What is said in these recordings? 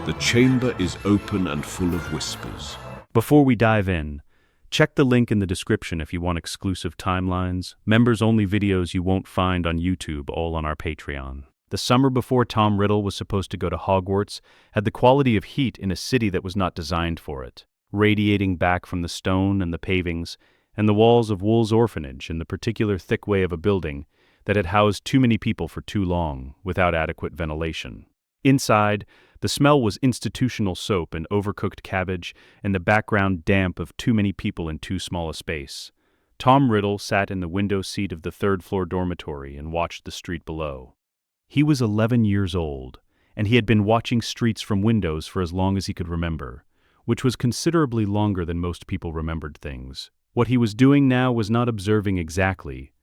The chamber is open and full of whispers. Before we dive in, check the link in the description if you want exclusive timelines, members-only videos you won't find on YouTube, all on our Patreon. The summer before Tom Riddle was supposed to go to Hogwarts had the quality of heat in a city that was not designed for it, radiating back from the stone and the pavings and the walls of Wool's orphanage in the particular thick way of a building that had housed too many people for too long, without adequate ventilation. Inside, the smell was institutional soap and overcooked cabbage and the background damp of too many people in too small a space. Tom Riddle sat in the window seat of the third-floor dormitory and watched the street below. He was 11 years old, and he had been watching streets from windows for as long as he could remember, which was considerably longer than most people remembered things. What he was doing now was not observing exactly,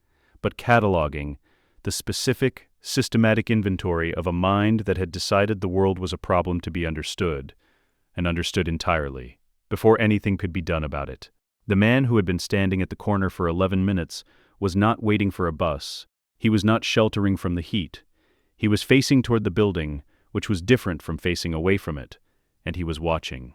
but cataloging the specific, systematic inventory of a mind that had decided the world was a problem to be understood, and understood entirely, before anything could be done about it. The man who had been standing at the corner for 11 minutes was not waiting for a bus. He was not sheltering from the heat. He was facing toward the building, which was different from facing away from it, and he was watching.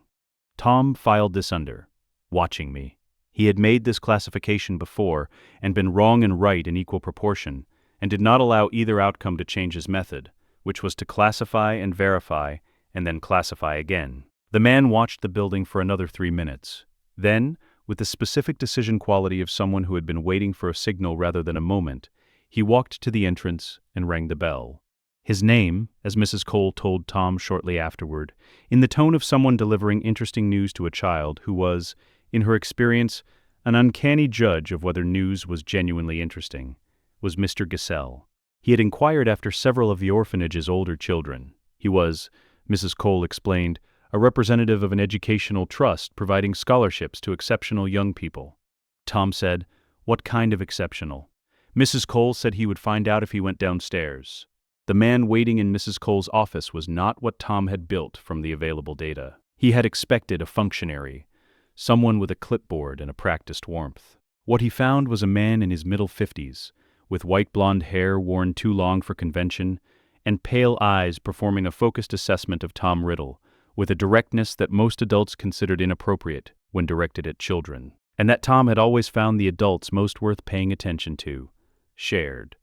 Tom filed this under, watching me. He had made this classification before and been wrong and right in equal proportion, and did not allow either outcome to change his method, which was to classify and verify, and then classify again. The man watched the building for another 3 minutes. Then, with the specific decision quality of someone who had been waiting for a signal rather than a moment, he walked to the entrance and rang the bell. His name, as Mrs. Cole told Tom shortly afterward, in the tone of someone delivering interesting news to a child who was, in her experience, an uncanny judge of whether news was genuinely interesting, was Mr. Giselle. He had inquired after several of the orphanage's older children. He was, Mrs. Cole explained, a representative of an educational trust providing scholarships to exceptional young people. Tom said, "What kind of exceptional?" Mrs. Cole said he would find out if he went downstairs. The man waiting in Mrs. Cole's office was not what Tom had built from the available data. He had expected a functionary, someone with a clipboard and a practiced warmth. What he found was a man in his middle 50s, with white blonde hair worn too long for convention, and pale eyes performing a focused assessment of Tom Riddle, with a directness that most adults considered inappropriate when directed at children, and that Tom had always found the adults most worth paying attention to, shared.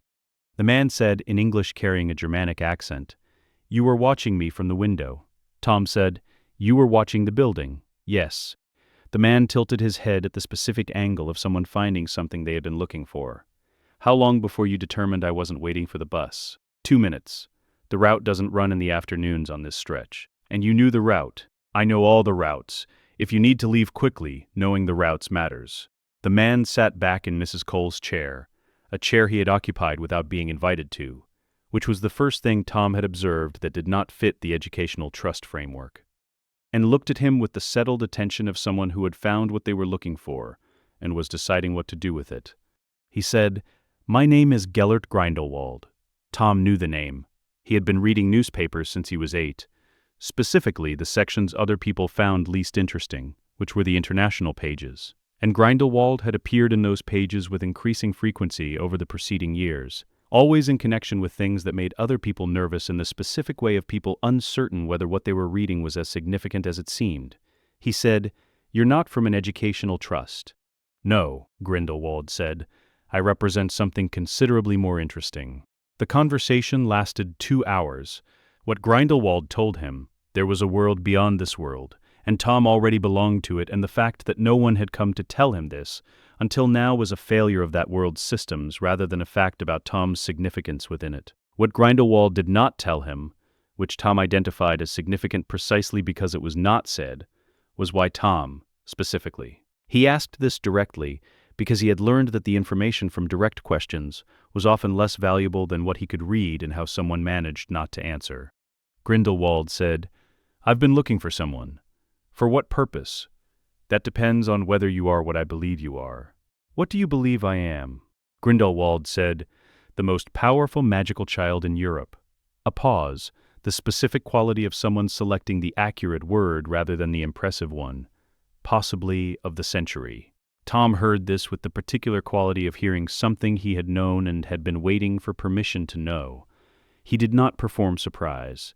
The man said, in English carrying a Germanic accent, "You were watching me from the window." Tom said, "You were watching the building." "Yes." The man tilted his head at the specific angle of someone finding something they had been looking for. "How long before you determined I wasn't waiting for the bus?" 2 minutes. The route doesn't run in the afternoons on this stretch. And you knew the route. I know all the routes. If you need to leave quickly, knowing the routes matters. The man sat back in Mrs. Cole's chair, a chair he had occupied without being invited to, which was the first thing Tom had observed that did not fit the educational trust framework, and looked at him with the settled attention of someone who had found what they were looking for and was deciding what to do with it. He said, "My name is Gellert Grindelwald." Tom knew the name. He had been reading newspapers since he was 8, specifically the sections other people found least interesting, which were the international pages. And Grindelwald had appeared in those pages with increasing frequency over the preceding years, always in connection with things that made other people nervous in the specific way of people uncertain whether what they were reading was as significant as it seemed. He said, "You're not from an educational trust." "No," Grindelwald said. "I represent something considerably more interesting." The conversation lasted 2 hours. What Grindelwald told him, there was a world beyond this world, and Tom already belonged to it, and the fact that no one had come to tell him this until now was a failure of that world's systems rather than a fact about Tom's significance within it. What Grindelwald did not tell him, which Tom identified as significant precisely because it was not said, was why Tom, specifically. He asked this directly because he had learned that the information from direct questions was often less valuable than what he could read and how someone managed not to answer. Grindelwald said, "I've been looking for someone." "For what purpose?" "That depends on whether you are what I believe you are." "What do you believe I am?" Grindelwald said, "The most powerful magical child in Europe." A pause, the specific quality of someone selecting the accurate word rather than the impressive one, possibly of the century. Tom heard this with the particular quality of hearing something he had known and had been waiting for permission to know. He did not perform surprise.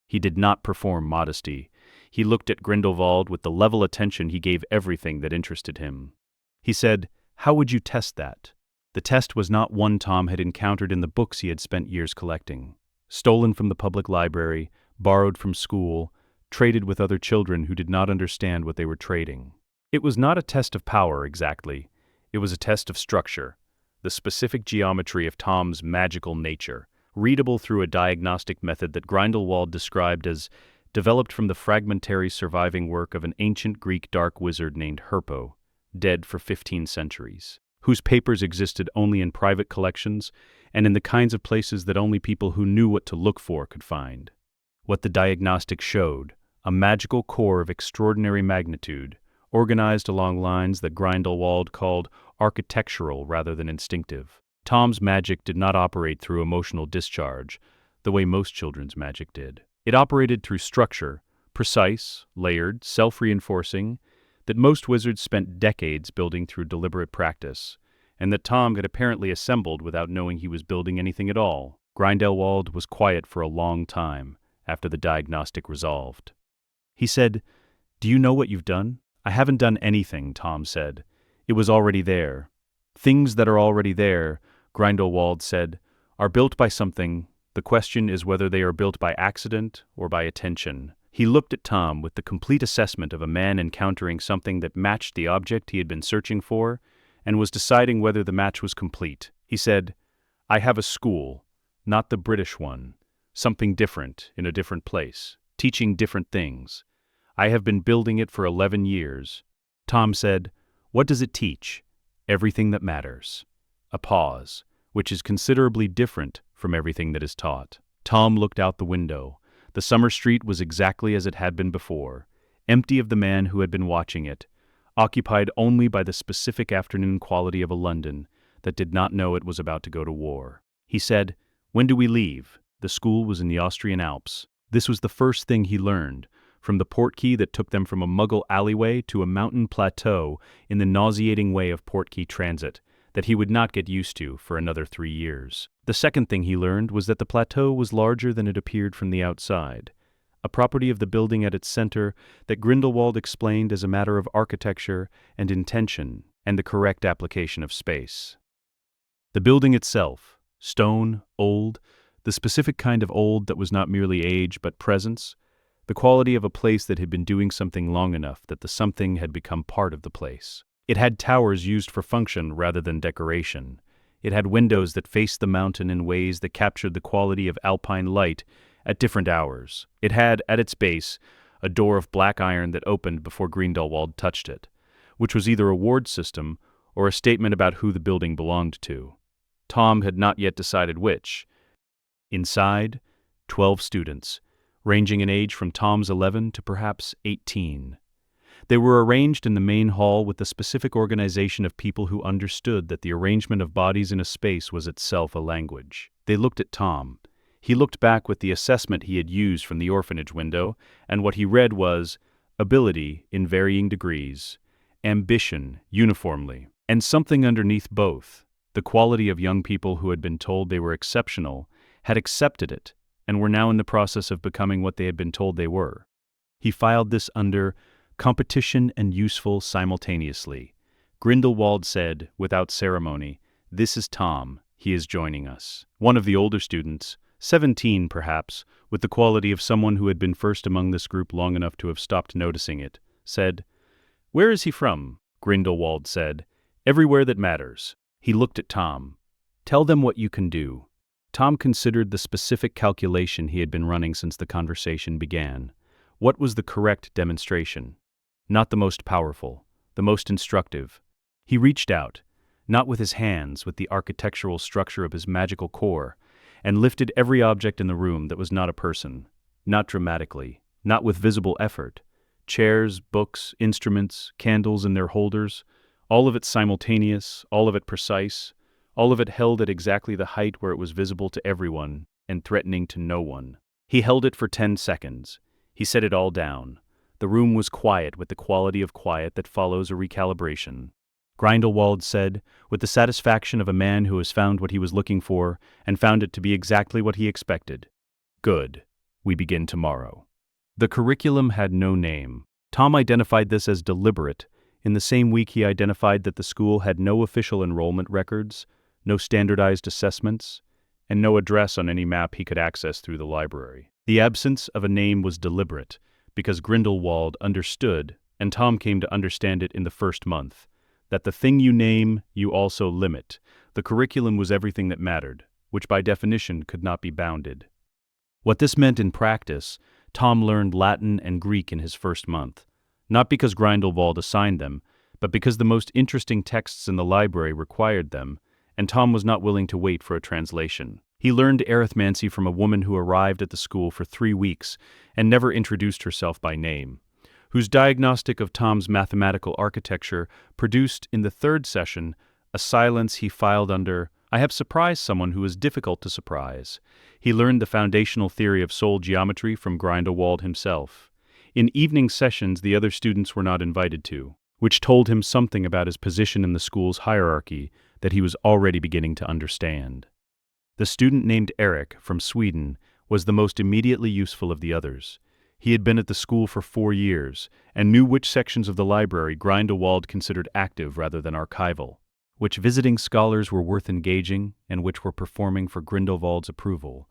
He did not perform modesty. He looked at Grindelwald with the level attention he gave everything that interested him. He said, "How would you test that?" The test was not one Tom had encountered in the books he had spent years collecting. Stolen from the public library, borrowed from school, traded with other children who did not understand what they were trading. It was not a test of power, exactly. It was a test of structure, the specific geometry of Tom's magical nature, readable through a diagnostic method that Grindelwald described as developed from the fragmentary surviving work of an ancient Greek dark wizard named Herpo, dead for 15 centuries, whose papers existed only in private collections and in the kinds of places that only people who knew what to look for could find. What the diagnostic showed, a magical core of extraordinary magnitude, organized along lines that Grindelwald called architectural rather than instinctive. Tom's magic did not operate through emotional discharge, the way most children's magic did. It operated through structure, precise, layered, self-reinforcing, that most wizards spent decades building through deliberate practice, and that Tom had apparently assembled without knowing he was building anything at all. Grindelwald was quiet for a long time after the diagnostic resolved. He said, "Do you know what you've done?" "I haven't done anything," Tom said. "It was already there." "Things that are already there," Grindelwald said, "are built by something. The question is whether they are built by accident or by attention." He looked at Tom with the complete assessment of a man encountering something that matched the object he had been searching for and was deciding whether the match was complete. He said, "I have a school, not the British one, something different in a different place, teaching different things. I have been building it for 11 years. Tom said, "What does it teach?" "Everything that matters." A pause, which is considerably different from everything that is taught. Tom looked out the window. The summer street was exactly as it had been before, empty of the man who had been watching it, occupied only by the specific afternoon quality of a London that did not know it was about to go to war. He said, "When do we leave?" The school was in the Austrian Alps. This was the first thing he learned, from the portkey that took them from a Muggle alleyway to a mountain plateau in the nauseating way of portkey transit, that he would not get used to for another 3 years. The second thing he learned was that the plateau was larger than it appeared from the outside, a property of the building at its center that Grindelwald explained as a matter of architecture and intention and the correct application of space. The building itself, stone, old, the specific kind of old that was not merely age but presence, the quality of a place that had been doing something long enough that the something had become part of the place. It had towers used for function rather than decoration. It had windows that faced the mountain in ways that captured the quality of alpine light at different hours. It had, at its base, a door of black iron that opened before Grindelwald touched it, which was either a ward system or a statement about who the building belonged to. Tom had not yet decided which. Inside, 12 students, ranging in age from Tom's 11 to perhaps 18. They were arranged in the main hall with the specific organization of people who understood that the arrangement of bodies in a space was itself a language. They looked at Tom. He looked back with the assessment he had used from the orphanage window, and what he read was ability in varying degrees, ambition uniformly, and something underneath both, the quality of young people who had been told they were exceptional, had accepted it, and were now in the process of becoming what they had been told they were. He filed this under competition and useful simultaneously. Grindelwald said, without ceremony, "This is Tom. He is joining us." One of the older students, 17 perhaps, with the quality of someone who had been first among this group long enough to have stopped noticing it, said, "Where is he from?" Grindelwald said, "Everywhere that matters." He looked at Tom. "Tell them what you can do." Tom considered the specific calculation he had been running since the conversation began. What was the correct demonstration? Not the most powerful, the most instructive. He reached out, not with his hands, with the architectural structure of his magical core, and lifted every object in the room that was not a person, not dramatically, not with visible effort. Chairs, books, instruments, candles in their holders, all of it simultaneous, all of it precise, all of it held at exactly the height where it was visible to everyone and threatening to no one. He held it for 10 seconds. He set it all down. The room was quiet with the quality of quiet that follows a recalibration. Grindelwald said, with the satisfaction of a man who has found what he was looking for and found it to be exactly what he expected, "Good. We begin tomorrow. The curriculum had no name. Tom identified this as deliberate. In the same week, he identified that the school had no official enrollment records, no standardized assessments, and no address on any map he could access through the library. The absence of a name was deliberate, because Grindelwald understood, and Tom came to understand it in the first month, that the thing you name, you also limit. The curriculum was everything that mattered, which by definition could not be bounded. What this meant in practice, Tom learned Latin and Greek in his first month, not because Grindelwald assigned them, but because the most interesting texts in the library required them, and Tom was not willing to wait for a translation. He learned arithmancy from a woman who arrived at the school for 3 weeks and never introduced herself by name, whose diagnostic of Tom's mathematical architecture produced in the third session a silence he filed under, "I have surprised someone who is difficult to surprise." He learned the foundational theory of soul geometry from Grindelwald himself. In evening sessions the other students were not invited to, which told him something about his position in the school's hierarchy that he was already beginning to understand. The student named Eric, from Sweden, was the most immediately useful of the others. He had been at the school for 4 years, and knew which sections of the library Grindelwald considered active rather than archival, which visiting scholars were worth engaging, and which were performing for Grindelwald's approval,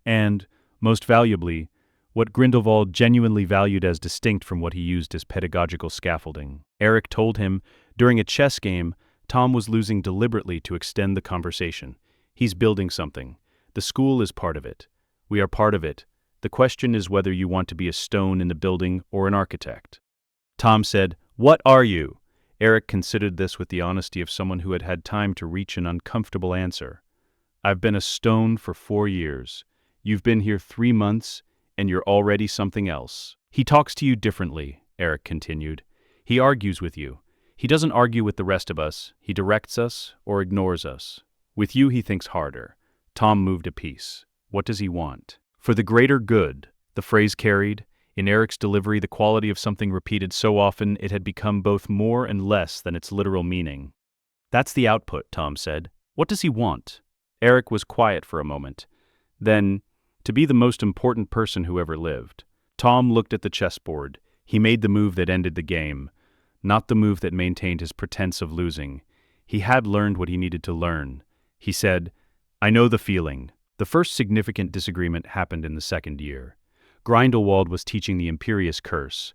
and, most valuably, what Grindelwald genuinely valued as distinct from what he used as pedagogical scaffolding. Eric told him, during a chess game, Tom was losing deliberately to extend the conversation. "He's building something. The school is part of it. We are part of it. The question is whether you want to be a stone in the building or an architect." Tom said, "What are you?" Eric considered this with the honesty of someone who had had time to reach an uncomfortable answer. "I've been a stone for 4 years. You've been here 3 months, and you're already something else." "He talks to you differently," Eric continued. "He argues with you. He doesn't argue with the rest of us. He directs us or ignores us. With you he thinks harder." Tom moved a piece. What does he want? "For the greater good," the phrase carried, in Eric's delivery, the quality of something repeated so often it had become both more and less than its literal meaning. "That's the output," Tom said. "What does he want?" Eric was quiet for a moment. Then, to be the most important person who ever lived. Tom looked at the chessboard. He made the move that ended the game, not the move that maintained his pretense of losing. He had learned what he needed to learn. He said, "I know the feeling." The first significant disagreement happened in the second year. Grindelwald was teaching the Imperious Curse,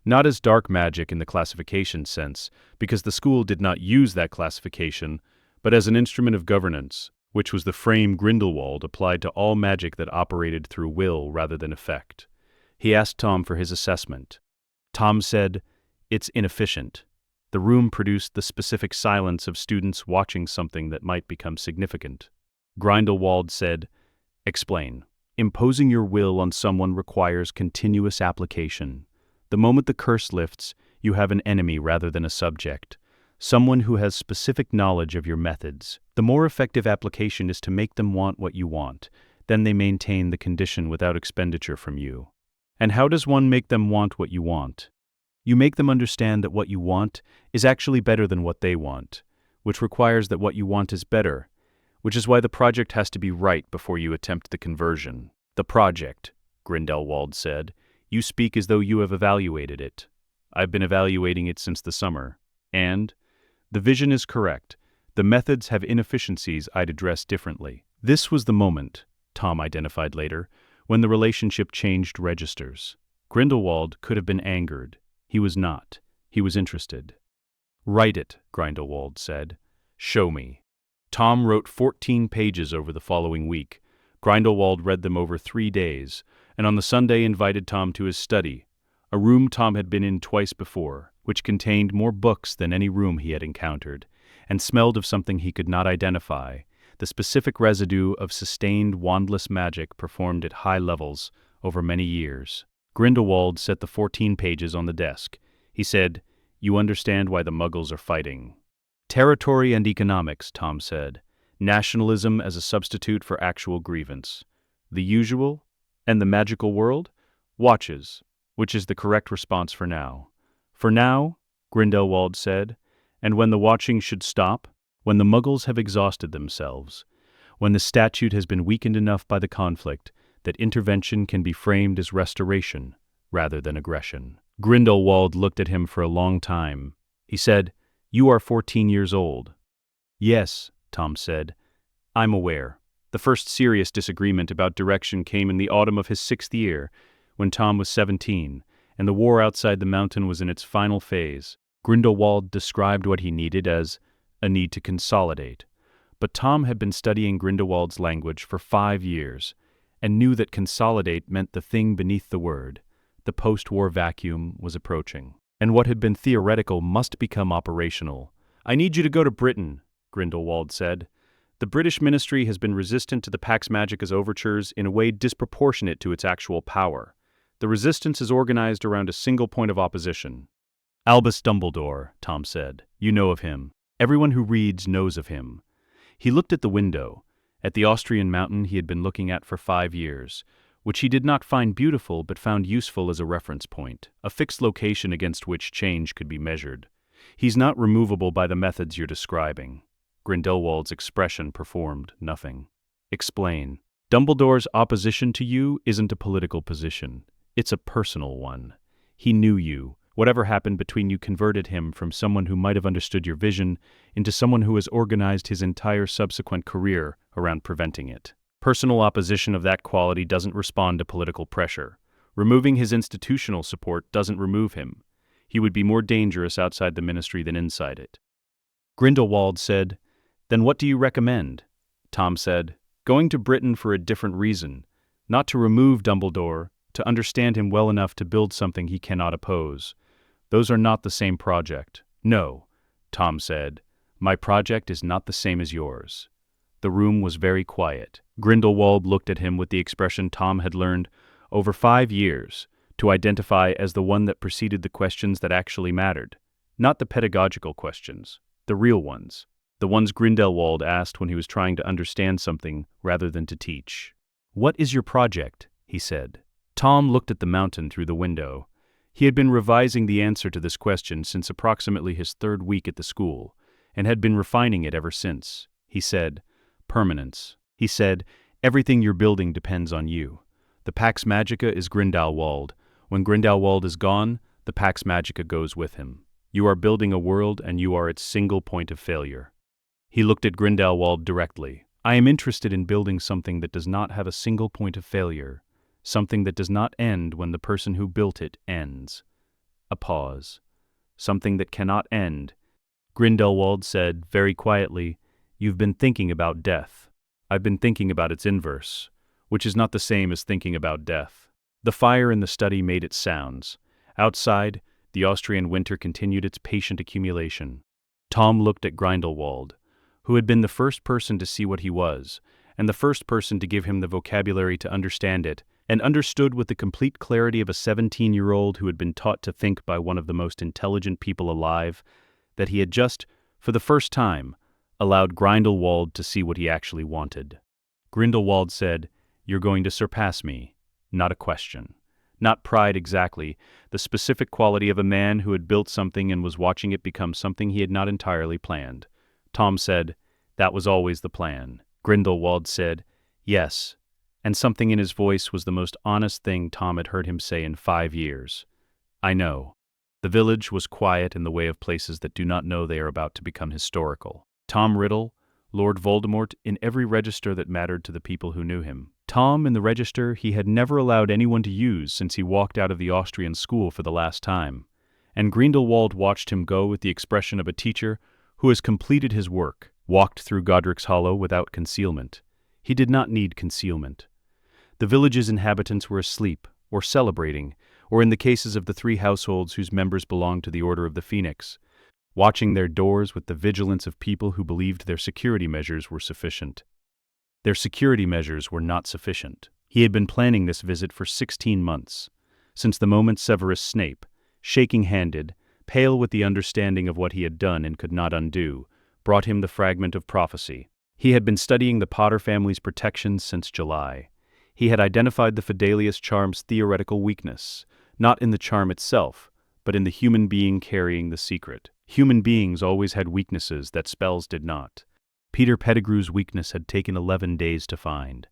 not as dark magic in the classification sense, because the school did not use that classification, but as an instrument of governance, which was the frame Grindelwald applied to all magic that operated through will rather than effect. He asked Tom for his assessment. Tom said, "It's inefficient." The room produced the specific silence of students watching something that might become significant. Grindelwald said, "Explain." "Imposing your will on someone requires continuous application. The moment the curse lifts, you have an enemy rather than a subject, someone who has specific knowledge of your methods. The more effective application is to make them want what you want, then they maintain the condition without expenditure from you. And how does one make them want what you want? You make them understand that what you want is actually better than what they want, which requires that what you want is better, which is why the project has to be right before you attempt the conversion." "The project," Grindelwald said. "You speak as though you have evaluated it. I've been evaluating it since the summer. And the vision is correct. The methods have inefficiencies I'd address differently." This was the moment, Tom identified later, when the relationship changed registers. Grindelwald could have been angered. He was not. He was interested. "Write it," Grindelwald said. "Show me." Tom wrote 14 pages over the following week. Grindelwald read them over 3 days, and on the Sunday invited Tom to his study, a room Tom had been in twice before, which contained more books than any room he had encountered, and smelled of something he could not identify, the specific residue of sustained wandless magic performed at high levels over many years. Grindelwald set the 14 pages on the desk. He said, "You understand why the Muggles are fighting." "Territory and economics," Tom said. "Nationalism as a substitute for actual grievance. The usual, and the magical world, watches, which is the correct response for now." "For now," Grindelwald said, "and when the watching should stop, when the Muggles have exhausted themselves, when the statute has been weakened enough by the conflict that intervention can be framed as restoration rather than aggression. Grindelwald looked at him for a long time. He said, "You are 14 years old." "Yes," Tom said. "I'm aware." The first serious disagreement about direction came in the autumn of his 6th year, when Tom was 17, and the war outside the mountain was in its final phase. Grindelwald described what he needed as a need to consolidate. But Tom had been studying Grindelwald's language for 5 years, and knew that consolidate meant the thing beneath the word. The post-war vacuum was approaching, and what had been theoretical must become operational. "I need you to go to Britain," Grindelwald said. "The British ministry has been resistant to the Pax Magica's overtures in a way disproportionate to its actual power. The resistance is organized around a single point of opposition." "Albus Dumbledore," Tom said. "You know of him. Everyone who reads knows of him." He looked at the window, at the Austrian mountain he had been looking at for 5 years, which he did not find beautiful but found useful as a reference point, a fixed location against which change could be measured. "He's not removable by the methods you're describing." Grindelwald's expression performed nothing. "Explain." "Dumbledore's opposition to you isn't a political position. It's a personal one. He knew you. Whatever happened between you converted him from someone who might have understood your vision into someone who has organized his entire subsequent career around preventing it. Personal opposition of that quality doesn't respond to political pressure. Removing his institutional support doesn't remove him. He would be more dangerous outside the ministry than inside it." Grindelwald said, "Then what do you recommend?" Tom said, "Going to Britain for a different reason. Not to remove Dumbledore, to understand him well enough to build something he cannot oppose. Those are not the same project." "No," Tom said. "My project is not the same as yours." The room was very quiet. Grindelwald looked at him with the expression Tom had learned over 5 years to identify as the one that preceded the questions that actually mattered. Not the pedagogical questions, the real ones. The ones Grindelwald asked when he was trying to understand something rather than to teach. "What is your project?" he said. Tom looked at the mountain through the window. He had been revising the answer to this question since approximately his 3rd week at the school, and had been refining it ever since. He said, "Permanence." He said, "Everything you're building depends on you. The Pax Magica is Grindelwald. When Grindelwald is gone, the Pax Magica goes with him. You are building a world and you are its single point of failure." He looked at Grindelwald directly. "I am interested in building something that does not have a single point of failure. Something that does not end when the person who built it ends." A pause. "Something that cannot end." Grindelwald said, very quietly, "You've been thinking about death. I've been thinking about its inverse, which is not the same as thinking about death." The fire in the study made its sounds. Outside, the Austrian winter continued its patient accumulation. Tom looked at Grindelwald, who had been the first person to see what he was, and the first person to give him the vocabulary to understand it, and understood with the complete clarity of a 17-year-old who had been taught to think by one of the most intelligent people alive, that he had just, for the first time, allowed Grindelwald to see what he actually wanted. Grindelwald said, "You're going to surpass me." Not a question. Not pride exactly, the specific quality of a man who had built something and was watching it become something he had not entirely planned. Tom said, "That was always the plan." Grindelwald said, "Yes," and something in his voice was the most honest thing Tom had heard him say in 5 years. "I know." The village was quiet in the way of places that do not know they are about to become historical. Tom Riddle, Lord Voldemort, in every register that mattered to the people who knew him. Tom in the register he had never allowed anyone to use since he walked out of the Austrian school for the last time. And Grindelwald watched him go with the expression of a teacher who has completed his work, walked through Godric's Hollow without concealment. He did not need concealment. The village's inhabitants were asleep, or celebrating, or in the cases of the 3 households whose members belonged to the Order of the Phoenix, watching their doors with the vigilance of people who believed their security measures were sufficient. Their security measures were not sufficient. He had been planning this visit for 16 months, since the moment Severus Snape, shaking-handed, pale with the understanding of what he had done and could not undo, brought him the fragment of prophecy. He had been studying the Potter family's protections since July. He had identified the Fidelius charm's theoretical weakness, not in the charm itself, but in the human being carrying the secret. Human beings always had weaknesses that spells did not. Peter Pettigrew's weakness had taken 11 days to find.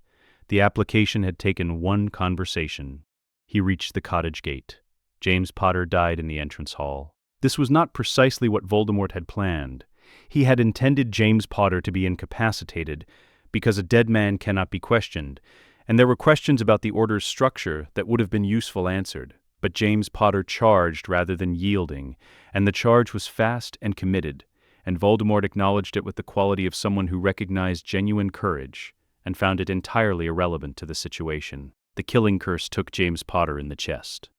The application had taken one conversation. He reached the cottage gate. James Potter died in the entrance hall. This was not precisely what Voldemort had planned. He had intended James Potter to be incapacitated, because a dead man cannot be questioned, and there were questions about the Order's structure that would have been useful answered. But James Potter charged rather than yielding, and the charge was fast and committed, and Voldemort acknowledged it with the quality of someone who recognized genuine courage and found it entirely irrelevant to the situation. The killing curse took James Potter in the chest.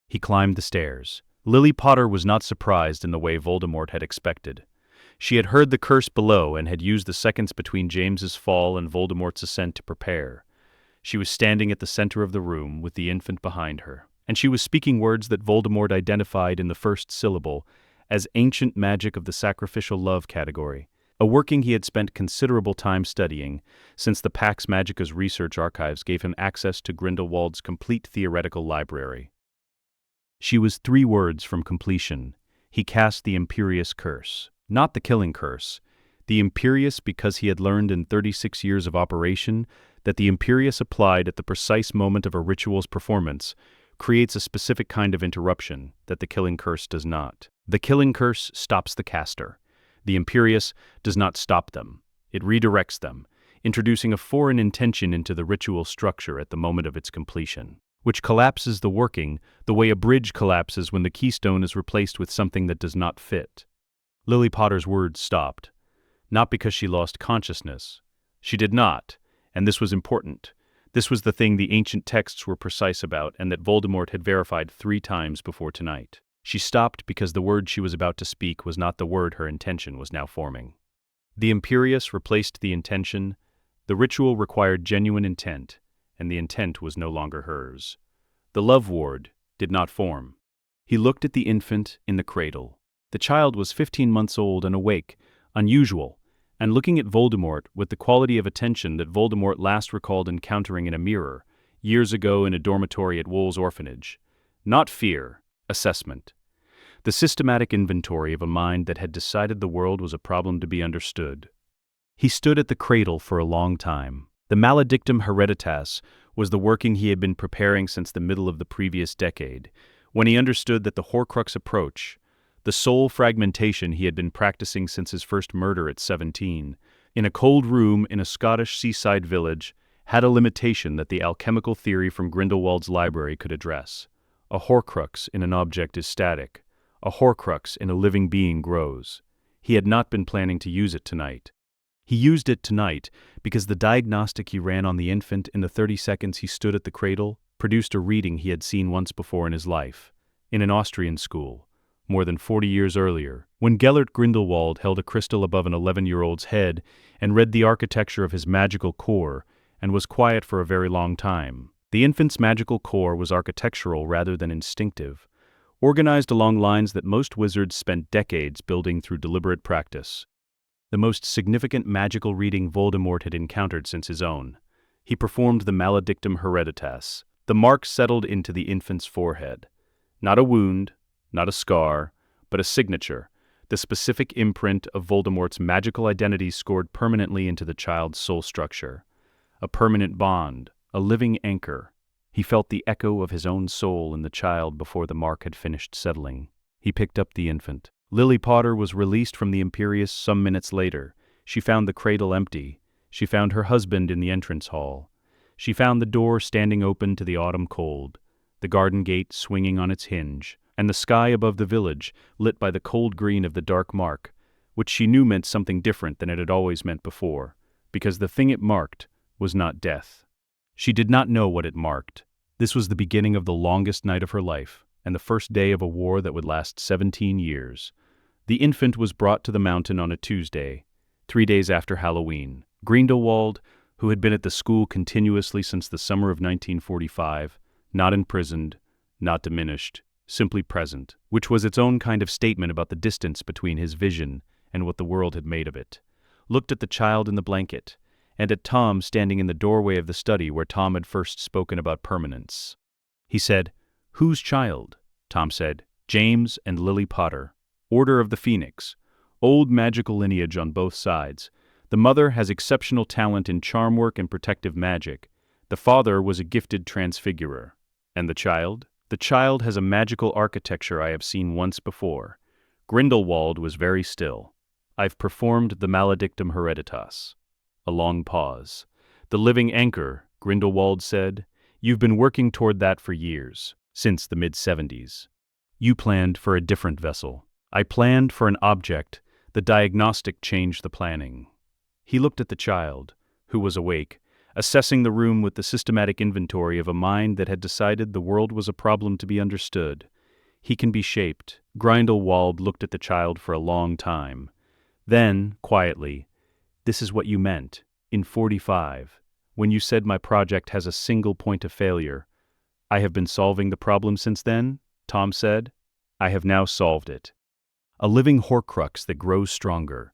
He climbed the stairs. Lily Potter was not surprised in the way Voldemort had expected. She had heard the curse below and had used the seconds between James's fall and Voldemort's ascent to prepare. She was standing at the center of the room with the infant behind her, and she was speaking words that Voldemort identified in the first syllable as ancient magic of the sacrificial love category, a working he had spent considerable time studying, since the Pax Magica's research archives gave him access to Grindelwald's complete theoretical library. She was 3 words from completion. He cast the Imperious Curse. Not the killing curse. The Imperious because he had learned in 36 years of operation that the Imperious applied at the precise moment of a ritual's performance creates a specific kind of interruption that the killing curse does not. The killing curse stops the caster. The Imperious does not stop them. It redirects them, introducing a foreign intention into the ritual structure at the moment of its completion, which collapses the working the way a bridge collapses when the keystone is replaced with something that does not fit. Lily Potter's words stopped, not because she lost consciousness. She did not, and this was important. This was the thing the ancient texts were precise about and that Voldemort had verified 3 times before tonight. She stopped because the word she was about to speak was not the word her intention was now forming. The Imperious replaced the intention. The ritual required genuine intent, and the intent was no longer hers. The love ward did not form. He looked at the infant in the cradle. The child was 15 months old and awake, unusual, and looking at Voldemort with the quality of attention that Voldemort last recalled encountering in a mirror, years ago in a dormitory at Wool's orphanage. Not fear, assessment. The systematic inventory of a mind that had decided the world was a problem to be understood. He stood at the cradle for a long time. The Maledictum Hereditas was the working he had been preparing since the middle of the previous decade, when he understood that the Horcrux approach, the soul fragmentation he had been practicing since his first murder at 17, in a cold room in a Scottish seaside village, had a limitation that the alchemical theory from Grindelwald's library could address. A Horcrux in an object is static. A Horcrux in a living being grows. He had not been planning to use it tonight. He used it tonight because the diagnostic he ran on the infant in the 30 seconds he stood at the cradle produced a reading he had seen once before in his life, in an Austrian school, more than 40 years earlier, when Gellert Grindelwald held a crystal above an 11-year-old's head and read the architecture of his magical core and was quiet for a very long time. The infant's magical core was architectural rather than instinctive, organized along lines that most wizards spent decades building through deliberate practice. The most significant magical reading Voldemort had encountered since his own. He performed the Maledictum Hereditas. The mark settled into the infant's forehead. Not a wound, not a scar, but a signature, the specific imprint of Voldemort's magical identity scored permanently into the child's soul structure. A permanent bond, a living anchor. He felt the echo of his own soul in the child before the mark had finished settling. He picked up the infant. Lily Potter was released from the Imperious some minutes later. She found the cradle empty. She found her husband in the entrance hall. She found the door standing open to the autumn cold, the garden gate swinging on its hinge, and the sky above the village lit by the cold green of the dark mark, which she knew meant something different than it had always meant before, because the thing it marked was not death. She did not know what it marked. This was the beginning of the longest night of her life, and the first day of a war that would last 17 years. The infant was brought to the mountain on a Tuesday, 3 days after Halloween. Grindelwald, who had been at the school continuously since the summer of 1945, not imprisoned, not diminished, simply present, which was its own kind of statement about the distance between his vision and what the world had made of it, looked at the child in the blanket, and at Tom standing in the doorway of the study where Tom had first spoken about permanence. He said, "Whose child?" Tom said, "James and Lily Potter. Order of the Phoenix. Old magical lineage on both sides. The mother has exceptional talent in charm work and protective magic. The father was a gifted transfigurer. And the child? The child has a magical architecture I have seen once before. Grindelwald was very still. I've performed the maledictum hereditas. A long pause. The living anchor, Grindelwald said. You've been working toward that for years, since the mid-70s. You planned for a different vessel. I planned for an object. The diagnostic changed the planning. He looked at the child, who was awake, assessing the room with the systematic inventory of a mind that had decided the world was a problem to be understood. He can be shaped. Grindelwald looked at the child for a long time. Then, quietly, this is what you meant, in 45, when you said my project has a single point of failure. I have been solving the problem since then, Tom said. I have now solved it. A living Horcrux that grows stronger.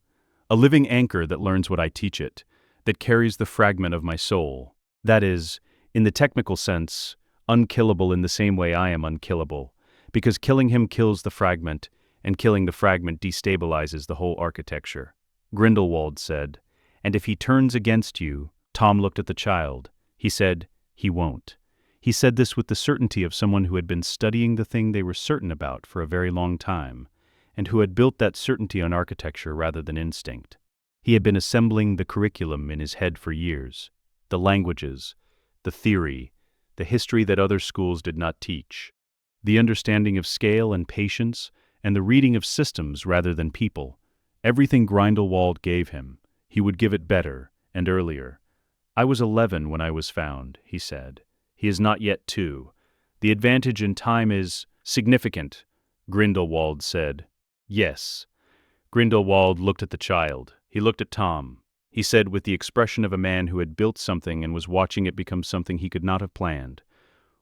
A living anchor that learns what I teach it, that carries the fragment of my soul. That is, in the technical sense, unkillable in the same way I am unkillable, because killing him kills the fragment, and killing the fragment destabilizes the whole architecture. Grindelwald said, and if he turns against you, Tom looked at the child. He said, he won't. He said this with the certainty of someone who had been studying the thing they were certain about for a very long time, and who had built that certainty on architecture rather than instinct. He had been assembling the curriculum in his head for years, the languages, the theory, the history that other schools did not teach, the understanding of scale and patience, and the reading of systems rather than people. Everything Grindelwald gave him, he would give it better and earlier. I was 11 when I was found, he said. He is not yet 2. The advantage in time is significant, Grindelwald said. Yes. Grindelwald looked at the child. He looked at Tom. He said with the expression of a man who had built something and was watching it become something he could not have planned,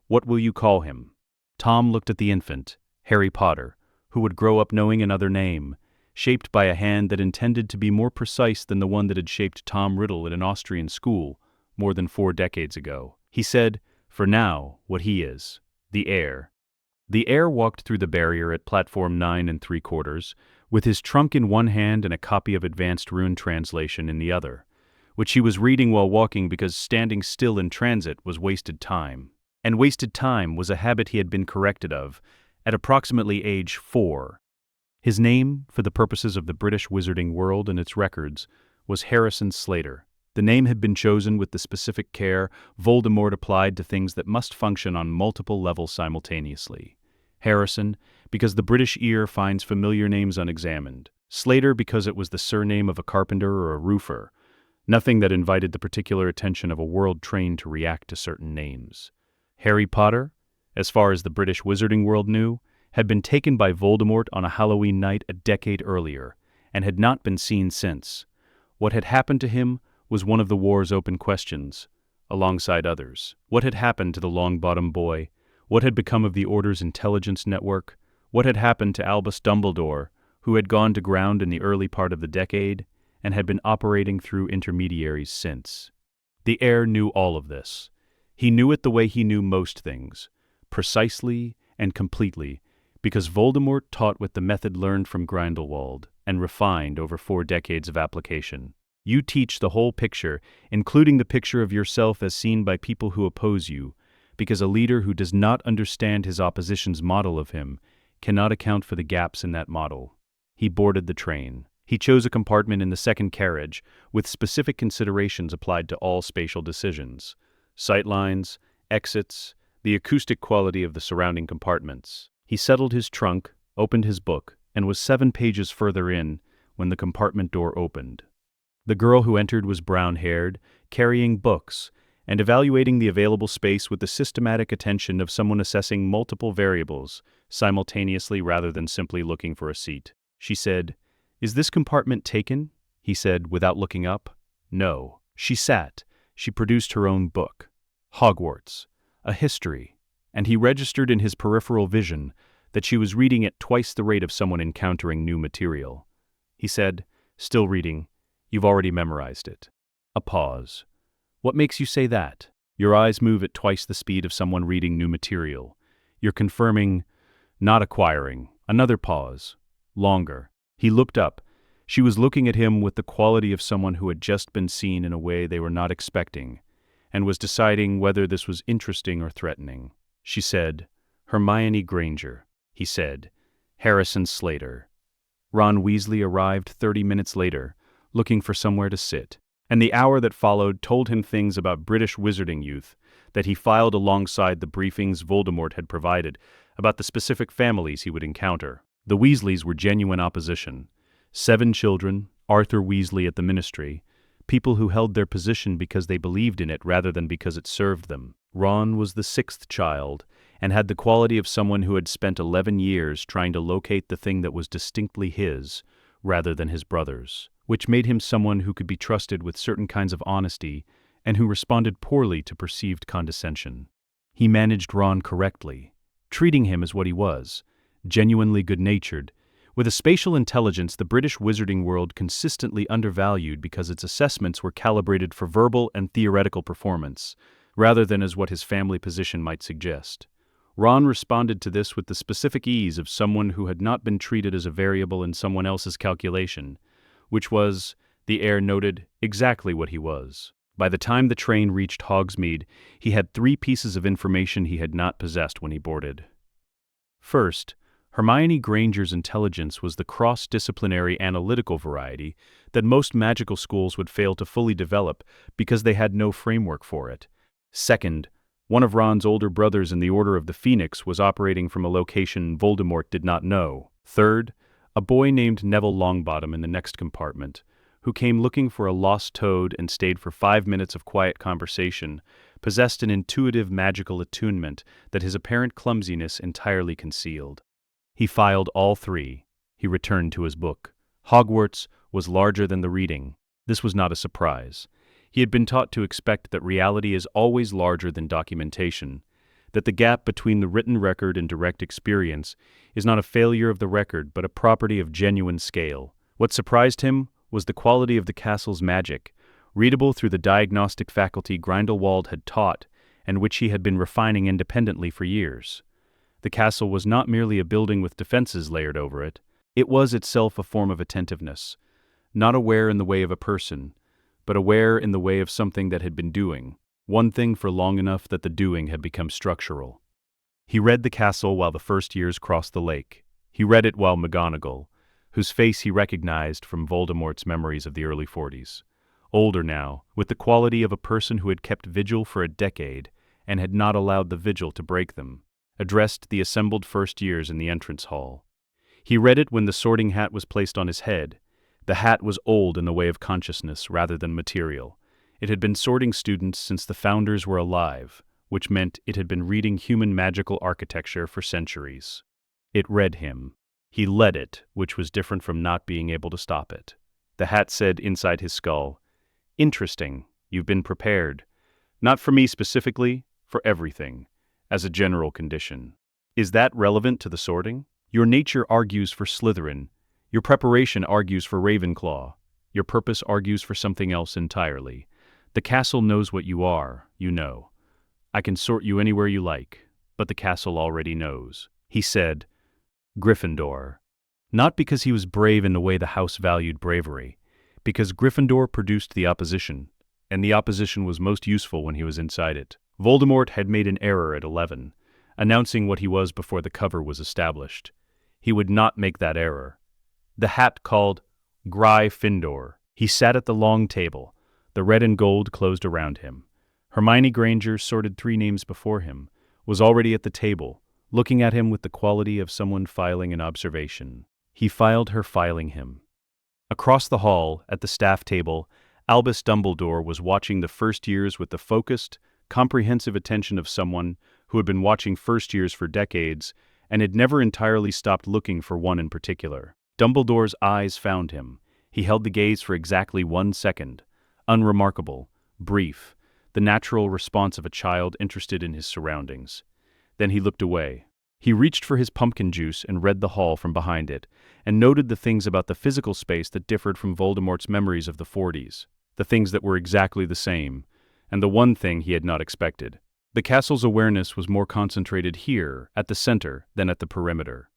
"What will you call him?" Tom looked at the infant, Harry Potter, who would grow up knowing another name, shaped by a hand that intended to be more precise than the one that had shaped Tom Riddle in an Austrian school more than 4 decades ago. He said, for now, what he is, the heir. The heir walked through the barrier at platform 9 3/4, with his trunk in one hand and a copy of Advanced Rune Translation in the other, which he was reading while walking because standing still in transit was wasted time. And wasted time was a habit he had been corrected of at approximately age 4. His name, for the purposes of the British wizarding world and its records, was Harrison Slater. The name had been chosen with the specific care Voldemort applied to things that must function on multiple levels simultaneously. Harrison, because the British ear finds familiar names unexamined. Slater, because it was the surname of a carpenter or a roofer, nothing that invited the particular attention of a world trained to react to certain names. Harry Potter, as far as the British wizarding world knew, had been taken by Voldemort on a Halloween night a decade earlier, and had not been seen since. What had happened to him was one of the war's open questions, alongside others. What had happened to the Longbottom boy? What had become of the Order's intelligence network? What had happened to Albus Dumbledore, who had gone to ground in the early part of the decade, and had been operating through intermediaries since? The heir knew all of this. He knew it the way he knew most things, precisely and completely, because Voldemort taught with the method learned from Grindelwald and refined over 4 decades of application. You teach the whole picture, including the picture of yourself as seen by people who oppose you, because a leader who does not understand his opposition's model of him cannot account for the gaps in that model. He boarded the train. He chose a compartment in the second carriage, with specific considerations applied to all spatial decisions. Sightlines, exits, the acoustic quality of the surrounding compartments. He settled his trunk, opened his book, and was 7 pages further in when the compartment door opened. The girl who entered was brown-haired, carrying books, and evaluating the available space with the systematic attention of someone assessing multiple variables simultaneously rather than simply looking for a seat. She said, "Is this compartment taken?" He said, without looking up. "No." She sat. She produced her own book, Hogwarts, a history, and he registered in his peripheral vision that she was reading at twice the rate of someone encountering new material. He said, still reading, "You've already memorized it." A pause. "What makes you say that?" "Your eyes move at twice the speed of someone reading new material. You're confirming, not acquiring." Another pause. Longer. He looked up. She was looking at him with the quality of someone who had just been seen in a way they were not expecting, and was deciding whether this was interesting or threatening. She said, "Hermione Granger." He said, "Harrison Slater." Ron Weasley arrived 30 minutes later, looking for somewhere to sit, and the hour that followed told him things about British wizarding youth that he filed alongside the briefings Voldemort had provided about the specific families he would encounter. The Weasleys were genuine opposition. 7 children, Arthur Weasley at the Ministry, people who held their position because they believed in it rather than because it served them. Ron was the 6th child, and had the quality of someone who had spent 11 years trying to locate the thing that was distinctly his, rather than his brother's, which made him someone who could be trusted with certain kinds of honesty and who responded poorly to perceived condescension. He managed Ron correctly, treating him as what he was, genuinely good-natured, with a spatial intelligence the British wizarding world consistently undervalued because its assessments were calibrated for verbal and theoretical performance, rather than as what his family position might suggest. Ron responded to this with the specific ease of someone who had not been treated as a variable in someone else's calculation, which was, the heir noted, exactly what he was. By the time the train reached Hogsmeade, he had 3 pieces of information he had not possessed when he boarded. First, Hermione Granger's intelligence was the cross-disciplinary analytical variety that most magical schools would fail to fully develop because they had no framework for it. Second, one of Ron's older brothers in the Order of the Phoenix was operating from a location Voldemort did not know. Third, a boy named Neville Longbottom in the next compartment, who came looking for a lost toad and stayed for 5 minutes of quiet conversation, possessed an intuitive magical attunement that his apparent clumsiness entirely concealed. He filed all 3. He returned to his book. Hogwarts was larger than the reading. This was not a surprise. He had been taught to expect that reality is always larger than documentation, that the gap between the written record and direct experience is not a failure of the record but a property of genuine scale. What surprised him was the quality of the castle's magic, readable through the diagnostic faculty Grindelwald had taught and which he had been refining independently for years. The castle was not merely a building with defenses layered over it. It was itself a form of attentiveness, not aware in the way of a person, but aware in the way of something that had been doing, one thing for long enough that the doing had become structural. He read the castle while the first years crossed the lake. He read it while McGonagall, whose face he recognized from Voldemort's memories of the early 40s, older now, with the quality of a person who had kept vigil for a decade and had not allowed the vigil to break them, addressed the assembled first years in the entrance hall. He read it when the sorting hat was placed on his head. The hat was old in the way of consciousness rather than material. It had been sorting students since the founders were alive, which meant it had been reading human magical architecture for centuries. It read him. He led it, which was different from not being able to stop it. The hat said inside his skull, "Interesting, you've been prepared. Not for me specifically, for everything, as a general condition." Is that relevant to the sorting? Your nature argues for Slytherin. Your preparation argues for Ravenclaw. Your purpose argues for something else entirely. The castle knows what you are, you know. I can sort you anywhere you like, but the castle already knows. He said, Gryffindor. Not because he was brave in the way the house valued bravery, because Gryffindor produced the opposition, and the opposition was most useful when he was inside it. Voldemort had made an error at 11, announcing what he was before the cover was established. He would not make that error. The hat called Gryffindor. He sat at the long table, the red and gold closed around him. Hermione Granger, sorted 3 names before him, was already at the table, looking at him with the quality of someone filing an observation. He filed her filing him. Across the hall, at the staff table, Albus Dumbledore was watching the first years with the focused, comprehensive attention of someone who had been watching first years for decades and had never entirely stopped looking for one in particular. Dumbledore's eyes found him. He held the gaze for exactly 1 second. Unremarkable, brief, the natural response of a child interested in his surroundings. Then he looked away. He reached for his pumpkin juice and read the hall from behind it, and noted the things about the physical space that differed from Voldemort's memories of the 40s, the things that were exactly the same, and the one thing he had not expected. The castle's awareness was more concentrated here, at the center, than at the perimeter.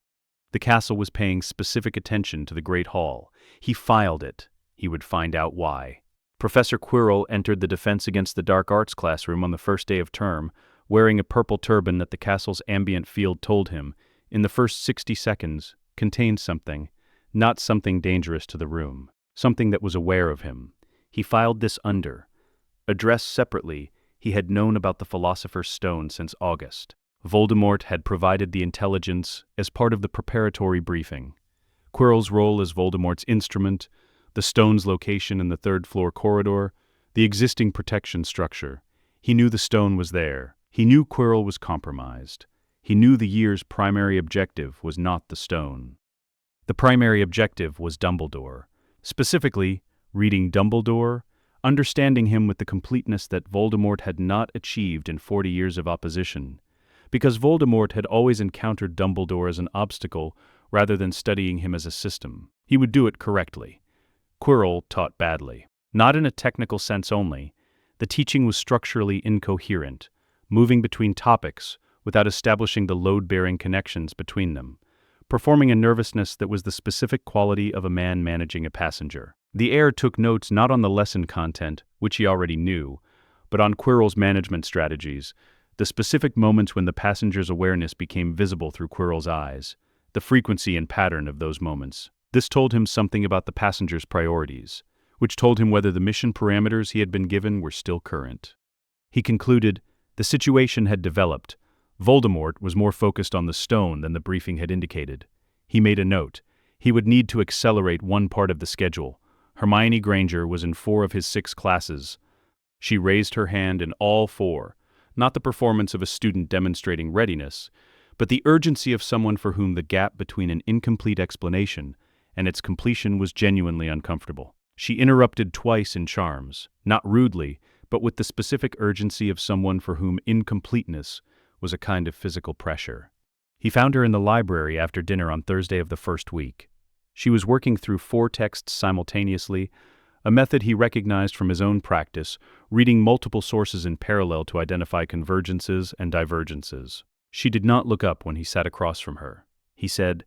The castle was paying specific attention to the Great Hall. He filed it. He would find out why. Professor Quirrell entered the Defense Against the Dark Arts classroom on the first day of term, wearing a purple turban that the castle's ambient field told him, in the first 60 seconds, contained something, not something dangerous to the room, something that was aware of him. He filed this under. Addressed separately, he had known about the Philosopher's Stone since August. Voldemort had provided the intelligence as part of the preparatory briefing. Quirrell's role as Voldemort's instrument, the stone's location in the third-floor corridor, the existing protection structure. He knew the stone was there. He knew Quirrell was compromised. He knew the year's primary objective was not the stone. The primary objective was Dumbledore. Specifically, reading Dumbledore, understanding him with the completeness that Voldemort had not achieved in 40 years of opposition, because Voldemort had always encountered Dumbledore as an obstacle rather than studying him as a system. He would do it correctly. Quirrell taught badly. Not in a technical sense only. The teaching was structurally incoherent, moving between topics without establishing the load-bearing connections between them, performing a nervousness that was the specific quality of a man managing a passenger. The heir took notes not on the lesson content, which he already knew, but on Quirrell's management strategies, the specific moments when the passenger's awareness became visible through Quirrell's eyes, the frequency and pattern of those moments. This told him something about the passenger's priorities, which told him whether the mission parameters he had been given were still current. He concluded the situation had developed. Voldemort was more focused on the stone than the briefing had indicated. He made a note. He would need to accelerate one part of the schedule. Hermione Granger was in 4 of his 6 classes. She raised her hand in all 4, not the performance of a student demonstrating readiness, but the urgency of someone for whom the gap between an incomplete explanation and its completion was genuinely uncomfortable. She interrupted twice in charms, not rudely, but with the specific urgency of someone for whom incompleteness was a kind of physical pressure. He found her in the library after dinner on Thursday of the first week. She was working through 4 texts simultaneously, a method he recognized from his own practice, reading multiple sources in parallel to identify convergences and divergences. She did not look up when he sat across from her. He said,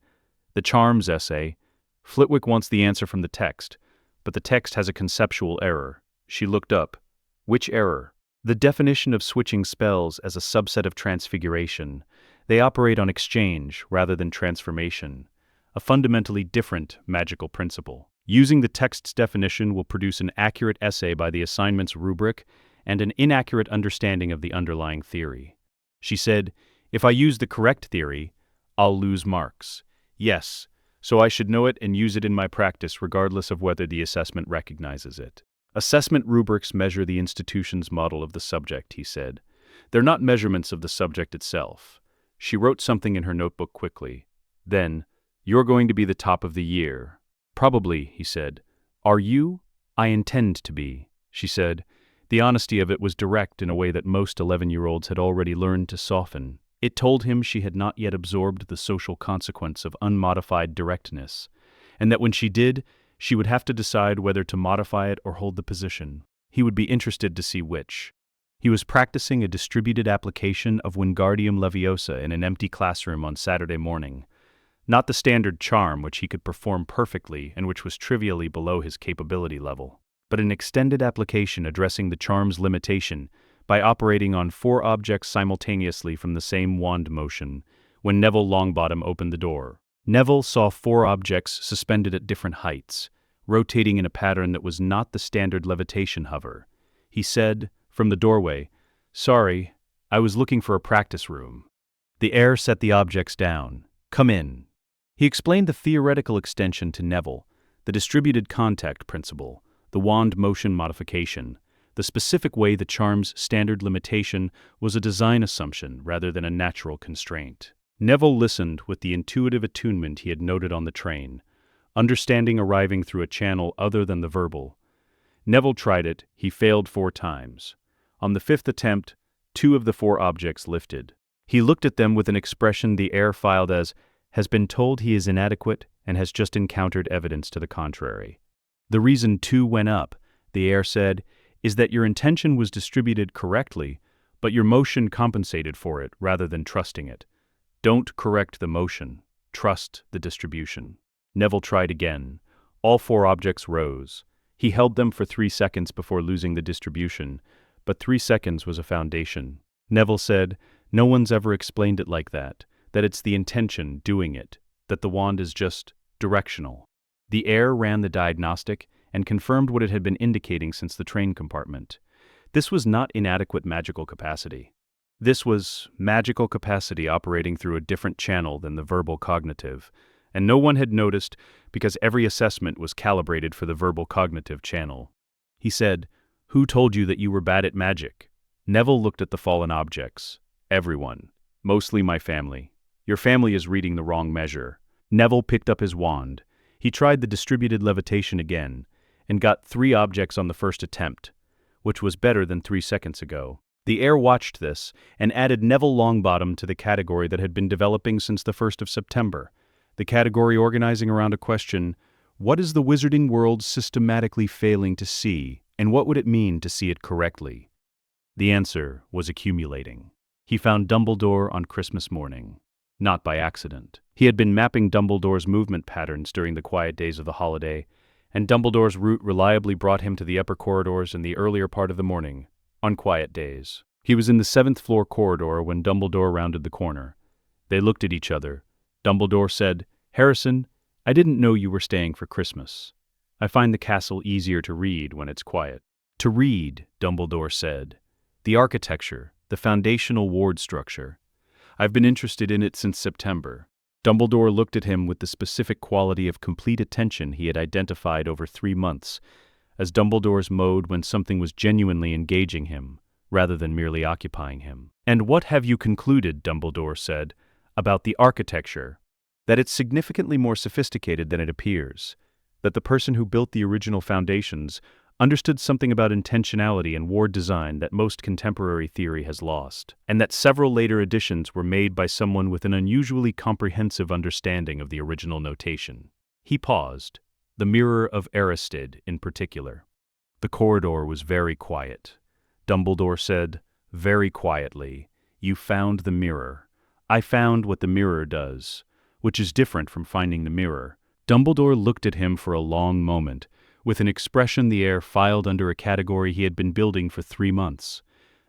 "The charms essay. Flitwick wants the answer from the text, but the text has a conceptual error." She looked up. "Which error?" "The definition of switching spells as a subset of transfiguration. They operate on exchange rather than transformation, a fundamentally different magical principle. Using the text's definition will produce an accurate essay by the assignment's rubric and an inaccurate understanding of the underlying theory." She said, "If I use the correct theory, I'll lose marks." "Yes, so I should know it and use it in my practice regardless of whether the assessment recognizes it." "Assessment rubrics measure the institution's model of the subject," he said. "They're not measurements of the subject itself." She wrote something in her notebook quickly. Then, "You're going to be the top of the year." "Probably," he said. "Are you?" "I intend to be," she said. The honesty of it was direct in a way that most 11-year-olds had already learned to soften. It told him she had not yet absorbed the social consequence of unmodified directness, and that when she did, she would have to decide whether to modify it or hold the position. He would be interested to see which. He was practicing a distributed application of Wingardium Leviosa in an empty classroom on Saturday morning. Not the standard charm which he could perform perfectly and which was trivially below his capability level, but an extended application addressing the charm's limitation by operating on 4 objects simultaneously from the same wand motion, when Neville Longbottom opened the door. Neville saw 4 objects suspended at different heights, rotating in a pattern that was not the standard levitation hover. He said, from the doorway, "Sorry, I was looking for a practice room." The heir set the objects down. "Come in." He explained the theoretical extension to Neville, the distributed contact principle, the wand motion modification, the specific way the charm's standard limitation was a design assumption rather than a natural constraint. Neville listened with the intuitive attunement he had noted on the train, understanding arriving through a channel other than the verbal. Neville tried it. He failed 4 times. On the 5th attempt, 2 of the 4 objects lifted. He looked at them with an expression the heir filed as, "Has been told he is inadequate and has just encountered evidence to the contrary." "The reason 2 went up," the heir said, "is that your intention was distributed correctly, but your motion compensated for it rather than trusting it. Don't correct the motion. Trust the distribution." Neville tried again. All 4 objects rose. He held them for 3 seconds before losing the distribution, but 3 seconds was a foundation. Neville said, "No one's ever explained it like that it's the intention doing it, that the wand is just directional." The air ran the diagnostic and confirmed what it had been indicating since the train compartment. This was not inadequate magical capacity. This was magical capacity operating through a different channel than the verbal cognitive, and no one had noticed because every assessment was calibrated for the verbal cognitive channel. He said, "Who told you that you were bad at magic?" Neville looked at the fallen objects. "Everyone. Mostly my family. Your family is reading the wrong measure." Neville picked up his wand. He tried the distributed levitation again, and got 3 objects on the first attempt, which was better than 3 seconds ago. The air watched this and added Neville Longbottom to the category that had been developing since the 1st of September. The category organizing around a question: what is the wizarding world systematically failing to see, and what would it mean to see it correctly? The answer was accumulating. He found Dumbledore on Christmas morning. Not by accident. He had been mapping Dumbledore's movement patterns during the quiet days of the holiday, and Dumbledore's route reliably brought him to the upper corridors in the earlier part of the morning, on quiet days. He was in the 7th floor corridor when Dumbledore rounded the corner. They looked at each other. Dumbledore said, "Harrison, I didn't know you were staying for Christmas. I find the castle easier to read when it's quiet." "To read," Dumbledore said. "The architecture, the foundational ward structure. I've been interested in it since September." Dumbledore looked at him with the specific quality of complete attention he had identified over 3 months, as Dumbledore's mode when something was genuinely engaging him, rather than merely occupying him. "And what have you concluded," Dumbledore said, "about the architecture? That it's significantly more sophisticated than it appears, that the person who built the original foundations understood something about intentionality and ward design that most contemporary theory has lost, and that several later additions were made by someone with an unusually comprehensive understanding of the original notation." He paused, the Mirror of Erised in particular. The corridor was very quiet. Dumbledore said, very quietly, "You found the mirror. I found what the mirror does, which is different from finding the mirror." Dumbledore looked at him for a long moment, with an expression the air filed under a category he had been building for 3 months,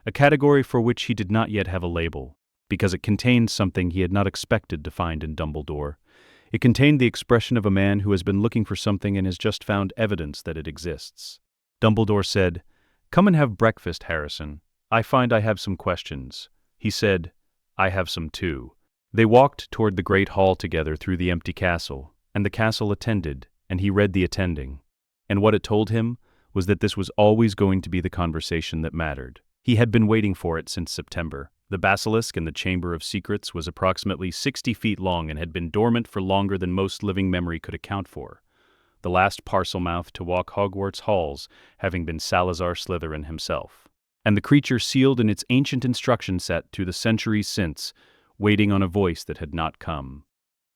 a category for which he did not yet have a label, because it contained something he had not expected to find in Dumbledore. It contained the expression of a man who has been looking for something and has just found evidence that it exists. Dumbledore said, "Come and have breakfast, Harrison. I find I have some questions." He said, "I have some too." They walked toward the great hall together through the empty castle, and the castle attended, and he read the attending. And what it told him was that this was always going to be the conversation that mattered. He had been waiting for it since September. The basilisk in the Chamber of Secrets was approximately 60 feet long and had been dormant for longer than most living memory could account for, the last Parselmouth to walk Hogwarts halls having been Salazar Slytherin himself. And the creature sealed in its ancient instruction set through the centuries since, waiting on a voice that had not come.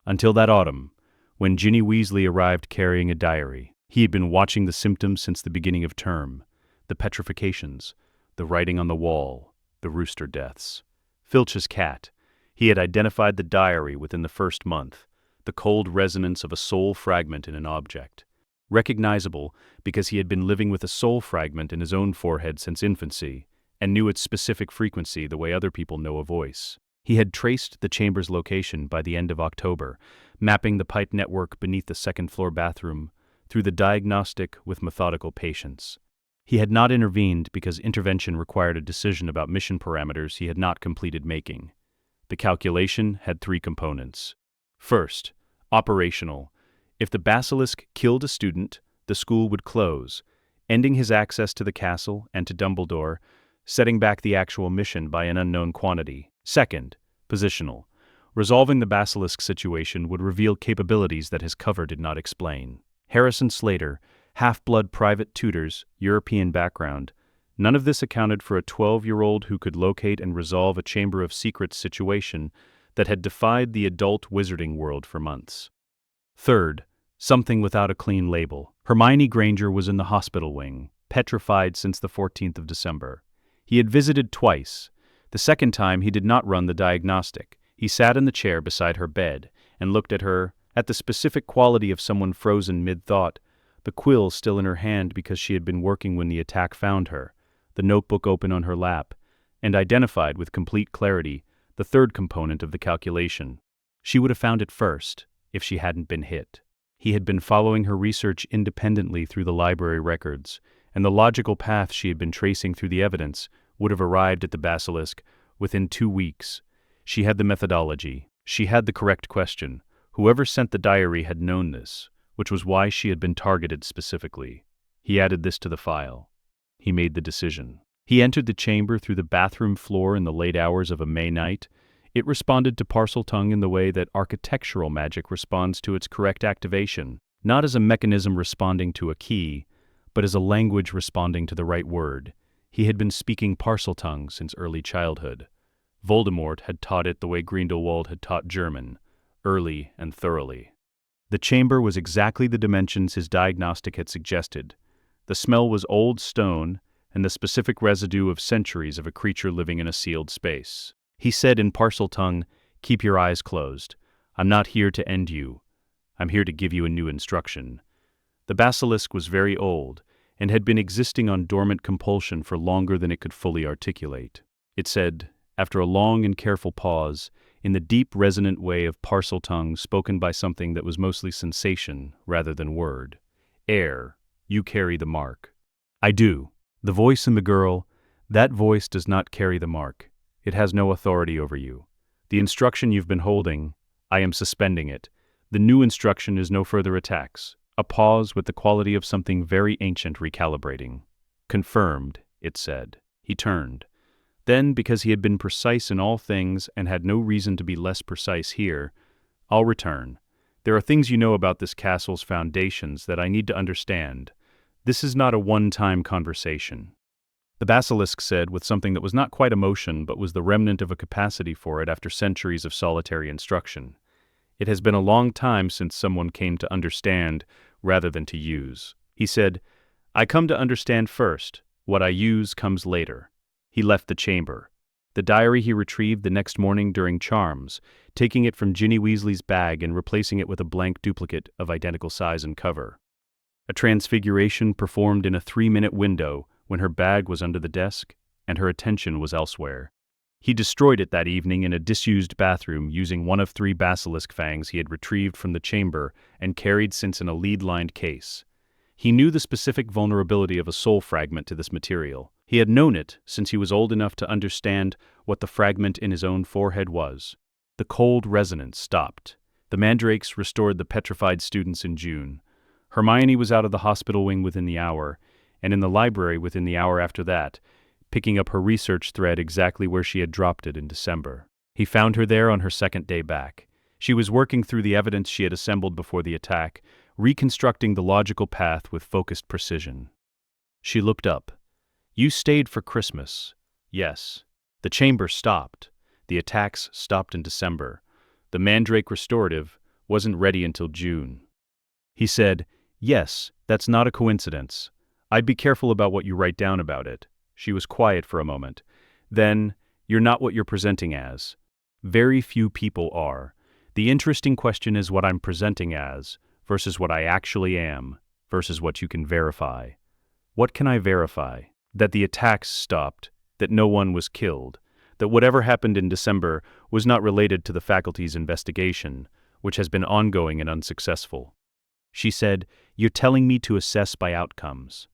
Until that autumn, when Ginny Weasley arrived carrying a diary. He had been watching the symptoms since the beginning of term, the petrifications, the writing on the wall, the rooster deaths. Filch's cat. He had identified the diary within the first month, the cold resonance of a soul fragment in an object. Recognizable because he had been living with a soul fragment in his own forehead since infancy, and knew its specific frequency the way other people know a voice. He had traced the chamber's location by the end of October, mapping the pipe network beneath the second-floor bathroom, through the diagnostic with methodical patience. He had not intervened because intervention required a decision about mission parameters he had not completed making. The calculation had 3 components. First, operational. If the basilisk killed a student, the school would close, ending his access to the castle and to Dumbledore, setting back the actual mission by an unknown quantity. Second, positional. Resolving the basilisk situation would reveal capabilities that his cover did not explain. Harrison Slater, half-blood private tutors, European background. None of this accounted for a 12-year-old who could locate and resolve a Chamber of Secrets situation that had defied the adult wizarding world for months. Third, something without a clean label. Hermione Granger was in the hospital wing, petrified since the 14th of December. He had visited twice. The second time he did not run the diagnostic. He sat in the chair beside her bed and looked at her, at the specific quality of someone frozen mid-thought, the quill still in her hand because she had been working when the attack found her, the notebook open on her lap, and identified with complete clarity the third component of the calculation. She would have found it first if she hadn't been hit. He had been following her research independently through the library records, and the logical path she had been tracing through the evidence would have arrived at the basilisk within 2 weeks. She had the methodology. She had the correct question. Whoever sent the diary had known this, which was why she had been targeted specifically. He added this to the file. He made the decision. He entered the chamber through the bathroom floor in the late hours of a May night. It responded to Parseltongue in the way that architectural magic responds to its correct activation, not as a mechanism responding to a key, but as a language responding to the right word. He had been speaking Parseltongue since early childhood. Voldemort had taught it the way Grindelwald had taught German, early and thoroughly. The chamber was exactly the dimensions his diagnostic had suggested. The smell was old stone and the specific residue of centuries of a creature living in a sealed space. He said in Parseltongue, "Keep your eyes closed. I'm not here to end you. I'm here to give you a new instruction." The basilisk was very old and had been existing on dormant compulsion for longer than it could fully articulate. It said, after a long and careful pause, in the deep resonant way of Parseltongue spoken by something that was mostly sensation rather than word, "Air, you carry the mark." "I do." The voice in the girl, that voice does not carry the mark. It has no authority over you. The instruction you've been holding, I am suspending it. The new instruction is no further attacks. A pause with the quality of something very ancient recalibrating. "Confirmed," it said. He turned. Then, because he had been precise in all things and had no reason to be less precise here, "I'll return. There are things you know about this castle's foundations that I need to understand. This is not a one-time conversation." The basilisk said with something that was not quite emotion but was the remnant of a capacity for it after centuries of solitary instruction. "It has been a long time since someone came to understand rather than to use." He said, "I come to understand first. What I use comes later." He left the chamber. The diary he retrieved the next morning during charms, taking it from Ginny Weasley's bag and replacing it with a blank duplicate of identical size and cover. A transfiguration performed in a 3-minute window when her bag was under the desk and her attention was elsewhere. He destroyed it that evening in a disused bathroom using one of 3 basilisk fangs he had retrieved from the chamber and carried since in a lead-lined case. He knew the specific vulnerability of a soul fragment to this material. He had known it since he was old enough to understand what the fragment in his own forehead was. The cold resonance stopped. The mandrakes restored the petrified students in June. Hermione was out of the hospital wing within the hour, and in the library within the hour after that, picking up her research thread exactly where she had dropped it in December. He found her there on her second day back. She was working through the evidence she had assembled before the attack, reconstructing the logical path with focused precision. She looked up. "You stayed for Christmas." "Yes." "The chamber stopped. The attacks stopped in December. The Mandrake Restorative wasn't ready until June." He said, "Yes, that's not a coincidence. I'd be careful about what you write down about it." She was quiet for a moment. Then, "You're not what you're presenting as." "Very few people are. The interesting question is what I'm presenting as, versus what I actually am, versus what you can verify." "What can I verify?" "That the attacks stopped, that no one was killed, that whatever happened in December was not related to the faculty's investigation, which has been ongoing and unsuccessful." She said, "You're telling me to assess by outcomes."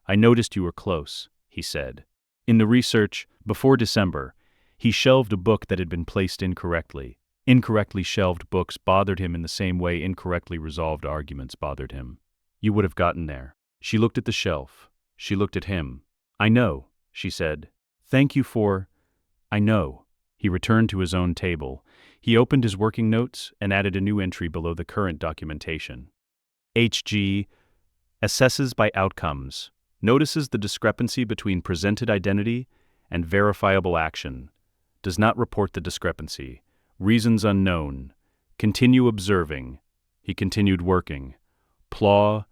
"I noticed you were close," he said. In the research, before December, he shelved a book that had been placed incorrectly. Incorrectly shelved books bothered him in the same way incorrectly resolved arguments bothered him. "You would have gotten there." She looked at the shelf. She looked at him. "I know," she said. "Thank you for—" "I know." He returned to his own table. He opened his working notes and added a new entry below the current documentation. HG assesses by outcomes, notices the discrepancy between presented identity and verifiable action, does not report the discrepancy, reasons unknown, continue observing. He continued working. Plaw,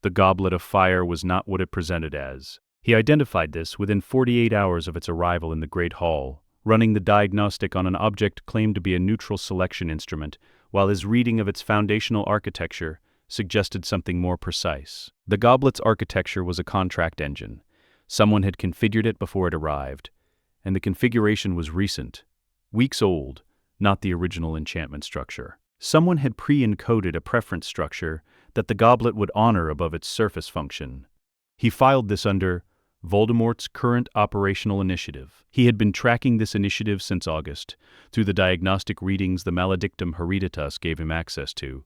the goblet of fire was not what it presented as. He identified this within 48 hours of its arrival in the Great Hall, running the diagnostic on an object claimed to be a neutral selection instrument, while his reading of its foundational architecture suggested something more precise. The goblet's architecture was a contract engine. Someone had configured it before it arrived, and the configuration was recent, weeks old, not the original enchantment structure. Someone had pre-encoded a preference structure that the goblet would honor above its surface function. He filed this under Voldemort's current operational initiative. He had been tracking this initiative since August, through the diagnostic readings the Maledictum Hereditas gave him access to,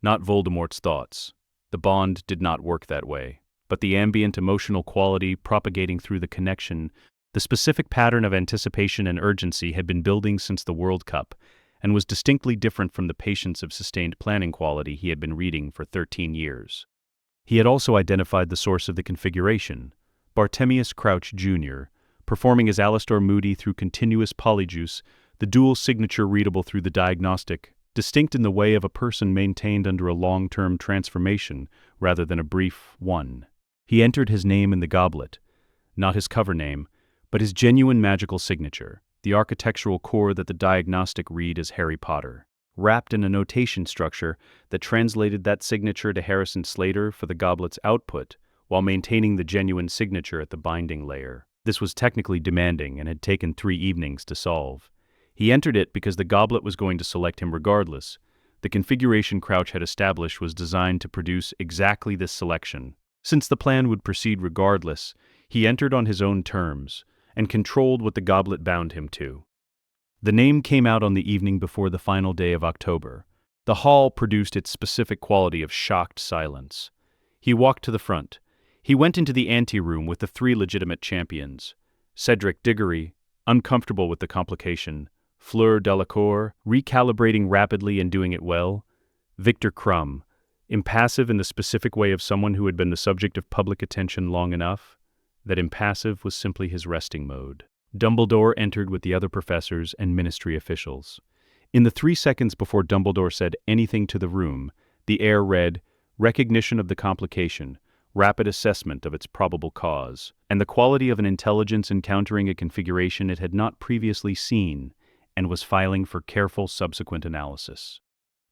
not Voldemort's thoughts. The bond did not work that way, but the ambient emotional quality propagating through the connection, the specific pattern of anticipation and urgency had been building since the World Cup, and was distinctly different from the patience of sustained planning quality he had been reading for 13 years. He had also identified the source of the configuration, Bartemius Crouch Jr., performing as Alastor Moody through continuous polyjuice, the dual signature readable through the diagnostic, distinct in the way of a person maintained under a long-term transformation rather than a brief one. He entered his name in the goblet, not his cover name, but his genuine magical signature, the architectural core that the diagnostic read as Harry Potter, wrapped in a notation structure that translated that signature to Harrison Slater for the goblet's output, while maintaining the genuine signature at the binding layer. This was technically demanding and had taken 3 evenings to solve. He entered it because the goblet was going to select him regardless. The configuration Crouch had established was designed to produce exactly this selection. Since the plan would proceed regardless, he entered on his own terms, and controlled what the goblet bound him to. The name came out on the evening before the final day of October. The hall produced its specific quality of shocked silence. He walked to the front. He went into the anteroom with the 3 legitimate champions. Cedric Diggory, uncomfortable with the complication. Fleur Delacour, recalibrating rapidly and doing it well. Victor Crumb, impassive in the specific way of someone who had been the subject of public attention long enough that impassive was simply his resting mode. Dumbledore entered with the other professors and ministry officials. In the 3 seconds before Dumbledore said anything to the room, the air read, recognition of the complication, rapid assessment of its probable cause, and the quality of an intelligence encountering a configuration it had not previously seen, and was filing for careful subsequent analysis.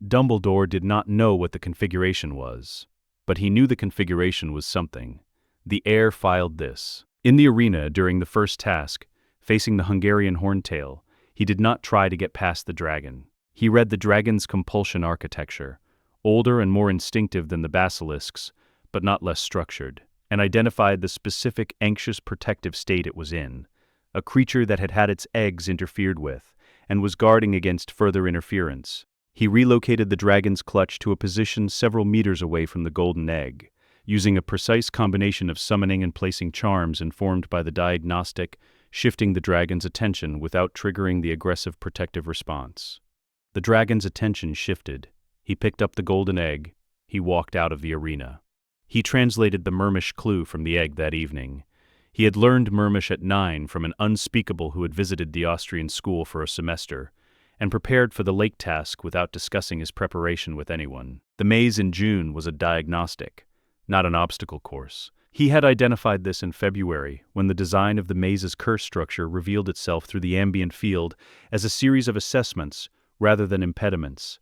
Dumbledore did not know what the configuration was, but he knew the configuration was something. The heir filed this. In the arena during the first task, facing the Hungarian Horntail, he did not try to get past the dragon. He read the dragon's compulsion architecture, older and more instinctive than the basilisk's, but not less structured, and identified the specific anxious protective state it was in, a creature that had had its eggs interfered with, and was guarding against further interference. He relocated the dragon's clutch to a position several meters away from the golden egg, using a precise combination of summoning and placing charms informed by the diagnostic, shifting the dragon's attention without triggering the aggressive protective response. The dragon's attention shifted. He picked up the golden egg. He walked out of the arena. He translated the Mermish clue from the egg that evening. He had learned Mermish at 9 from an unspeakable who had visited the Austrian school for a semester, and prepared for the lake task without discussing his preparation with anyone. The maze in June was a diagnostic, not an obstacle course. He had identified this in February, when the design of the maze's curse structure revealed itself through the ambient field as a series of assessments rather than impediments,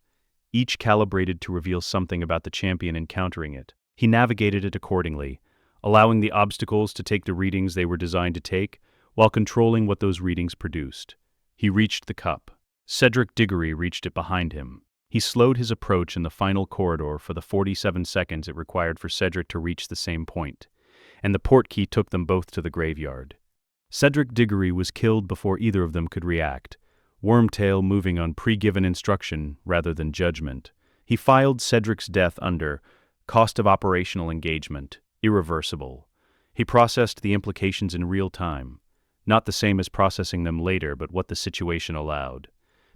each calibrated to reveal something about the champion encountering it. He navigated it accordingly, allowing the obstacles to take the readings they were designed to take, while controlling what those readings produced. He reached the cup. Cedric Diggory reached it behind him. He slowed his approach in the final corridor for the 47 seconds it required for Cedric to reach the same point, and the portkey took them both to the graveyard. Cedric Diggory was killed before either of them could react, Wormtail moving on pre-given instruction rather than judgment. He filed Cedric's death under cost of operational engagement, irreversible. He processed the implications in real time, not the same as processing them later, but what the situation allowed.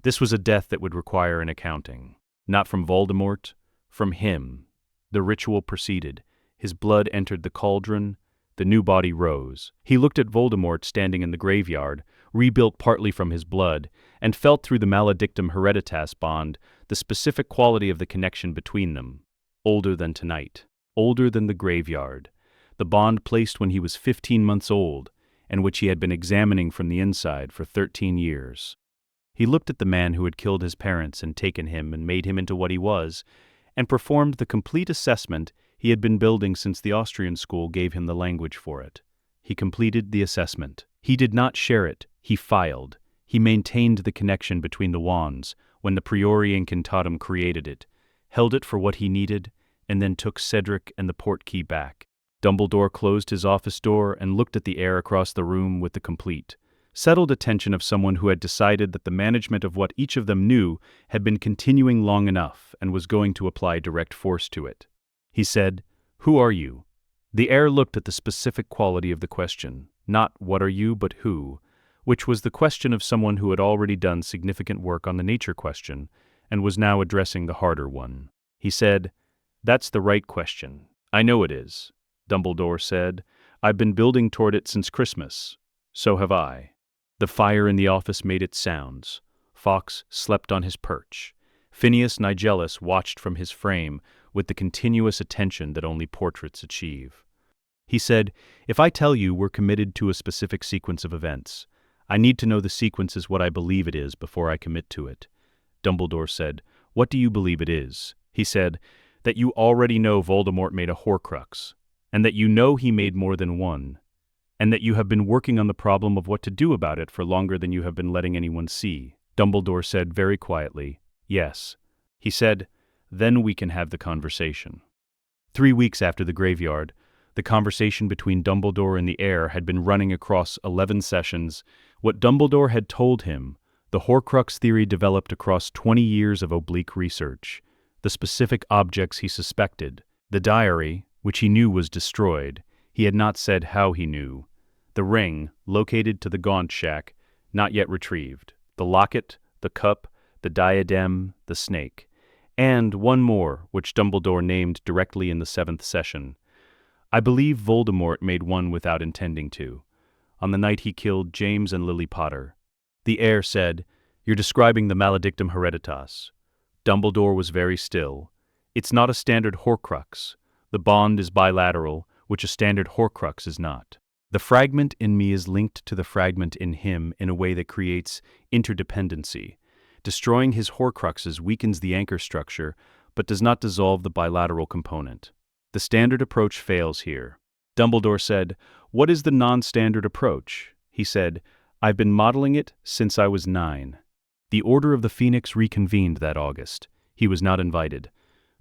This was a death that would require an accounting. Not from Voldemort, from him. The ritual proceeded. His blood entered the cauldron. The new body rose. He looked at Voldemort standing in the graveyard, rebuilt partly from his blood, and felt through the Maledictum Hereditas bond the specific quality of the connection between them. Older than tonight. Older than the graveyard. The bond placed when he was 15 months old, and which he had been examining from the inside for 13 years. He looked at the man who had killed his parents and taken him and made him into what he was, and performed the complete assessment he had been building since the Austrian school gave him the language for it. He completed the assessment. He did not share it, he filed. He maintained the connection between the wands when the Priori Incantatem created it, held it for what he needed, and then took Cedric and the portkey back. Dumbledore closed his office door and looked at the air across the room with the complete, settled attention of someone who had decided that the management of what each of them knew had been continuing long enough and was going to apply direct force to it. He said, "Who are you?" The air looked at the specific quality of the question, not what are you, but who, which was the question of someone who had already done significant work on the nature question and was now addressing the harder one. He said, "That's the right question. I know it is," Dumbledore said. "I've been building toward it since Christmas. So have I." The fire in the office made its sounds. Fawkes slept on his perch. Phineas Nigellus watched from his frame with the continuous attention that only portraits achieve. He said, "If I tell you we're committed to a specific sequence of events, I need to know the sequence is what I believe it is before I commit to it." Dumbledore said, "What do you believe it is?" He said, "That you already know Voldemort made a Horcrux, and that you know he made more than one, and that you have been working on the problem of what to do about it for longer than you have been letting anyone see." Dumbledore said very quietly, "Yes." He said, "Then we can have the conversation." 3 weeks after the graveyard, the conversation between Dumbledore and the heir had been running across 11 sessions. What Dumbledore had told him, the Horcrux theory developed across 20 years of oblique research, the specific objects he suspected, the diary, which he knew was destroyed, he had not said how he knew, the ring, located to the Gaunt shack, not yet retrieved, the locket, the cup, the diadem, the snake, and one more, which Dumbledore named directly in the 7th session. "I believe Voldemort made one without intending to, on the night he killed James and Lily Potter." The heir said, "You're describing the Maledictum Hereditas." Dumbledore was very still. "It's not a standard Horcrux. The bond is bilateral, which a standard Horcrux is not. The fragment in me is linked to the fragment in him in a way that creates interdependency. Destroying his Horcruxes weakens the anchor structure, but does not dissolve the bilateral component. The standard approach fails here." Dumbledore said, "What is the non-standard approach?" He said, "I've been modeling it since I was 9. The Order of the Phoenix reconvened that August. He was not invited.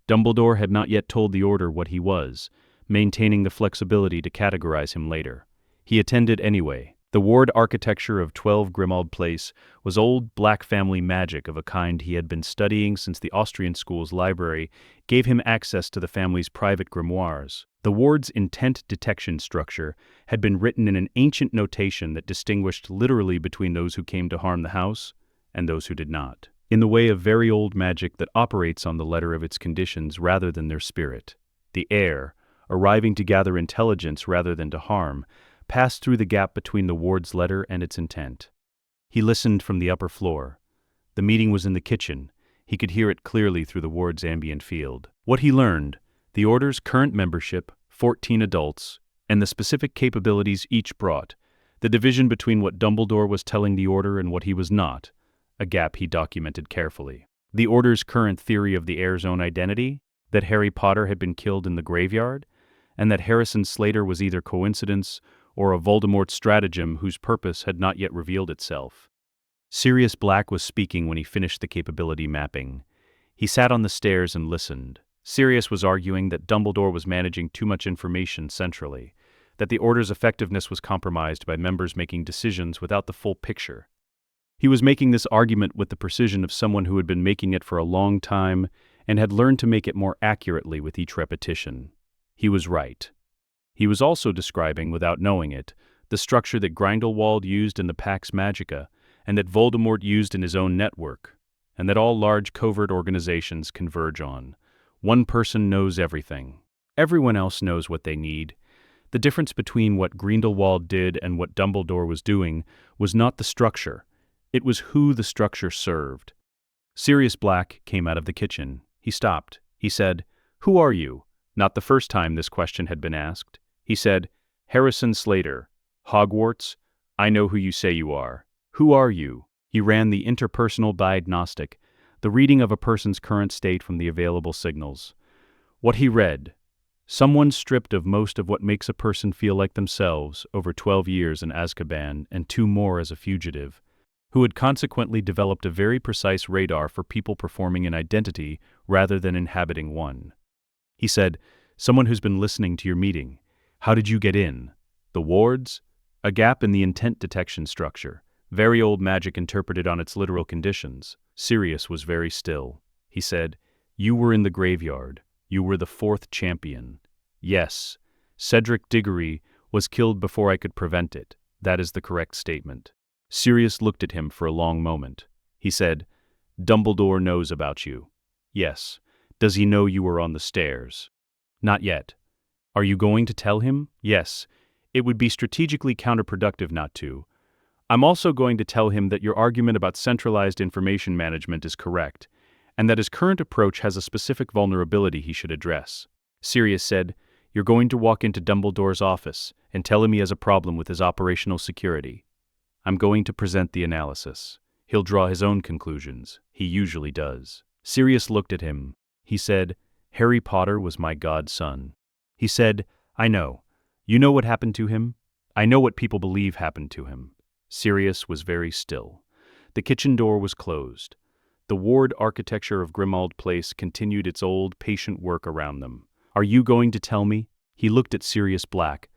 Dumbledore had not yet told the Order what he was, maintaining the flexibility to categorize him later. He attended anyway. The ward architecture of 12 Grimmauld Place was old black family magic of a kind he had been studying since the Austrian school's library gave him access to the family's private grimoires. The ward's intent detection structure had been written in an ancient notation that distinguished literally between those who came to harm the house and those who did not, in the way of very old magic that operates on the letter of its conditions rather than their spirit. The heir, arriving to gather intelligence rather than to harm, passed through the gap between the ward's letter and its intent. He listened from the upper floor. The meeting was in the kitchen. He could hear it clearly through the ward's ambient field. What he learned, the Order's current membership, 14 adults, and the specific capabilities each brought, the division between what Dumbledore was telling the Order and what he was not, a gap he documented carefully. The Order's current theory of the heir's own identity, that Harry Potter had been killed in the graveyard, and that Harrison Slater was either coincidence or a Voldemort stratagem whose purpose had not yet revealed itself. Sirius Black was speaking when he finished the capability mapping. He sat on the stairs and listened. Sirius was arguing that Dumbledore was managing too much information centrally, that the Order's effectiveness was compromised by members making decisions without the full picture. He was making this argument with the precision of someone who had been making it for a long time and had learned to make it more accurately with each repetition. He was right. He was also describing, without knowing it, the structure that Grindelwald used in the Pax Magica, and that Voldemort used in his own network, and that all large covert organizations converge on. One person knows everything. Everyone else knows what they need. The difference between what Grindelwald did and what Dumbledore was doing was not the structure. It was who the structure served. Sirius Black came out of the kitchen. He stopped. He said, "Who are you?" Not the first time this question had been asked. He said, "Harrison Slater. Hogwarts? I know who you say you are. Who are you?" He ran the interpersonal diagnostic, the reading of a person's current state from the available signals. What he read: someone stripped of most of what makes a person feel like themselves over 12 years in Azkaban and 2 more as a fugitive, who had consequently developed a very precise radar for people performing an identity rather than inhabiting one. He said, someone who's been listening to your meeting. How did you get in? The wards? A gap in the intent detection structure. Very old magic interpreted on its literal conditions. Sirius was very still. He said, you were in the graveyard. You were the 4th champion. Yes, Cedric Diggory was killed before I could prevent it. That is the correct statement. Sirius looked at him for a long moment. He said, Dumbledore knows about you. Yes. Does he know you were on the stairs? Not yet. Are you going to tell him? Yes. It would be strategically counterproductive not to. I'm also going to tell him that your argument about centralized information management is correct, and that his current approach has a specific vulnerability he should address. Sirius said, you're going to walk into Dumbledore's office and tell him he has a problem with his operational security. I'm going to present the analysis. He'll draw his own conclusions. He usually does. Sirius looked at him. He said, Harry Potter was my godson. He said, I know. You know what happened to him? I know what people believe happened to him. Sirius was very still. The kitchen door was closed. The ward architecture of Grimmauld Place continued its old, patient work around them. Are you going to tell me? He looked at Sirius Black,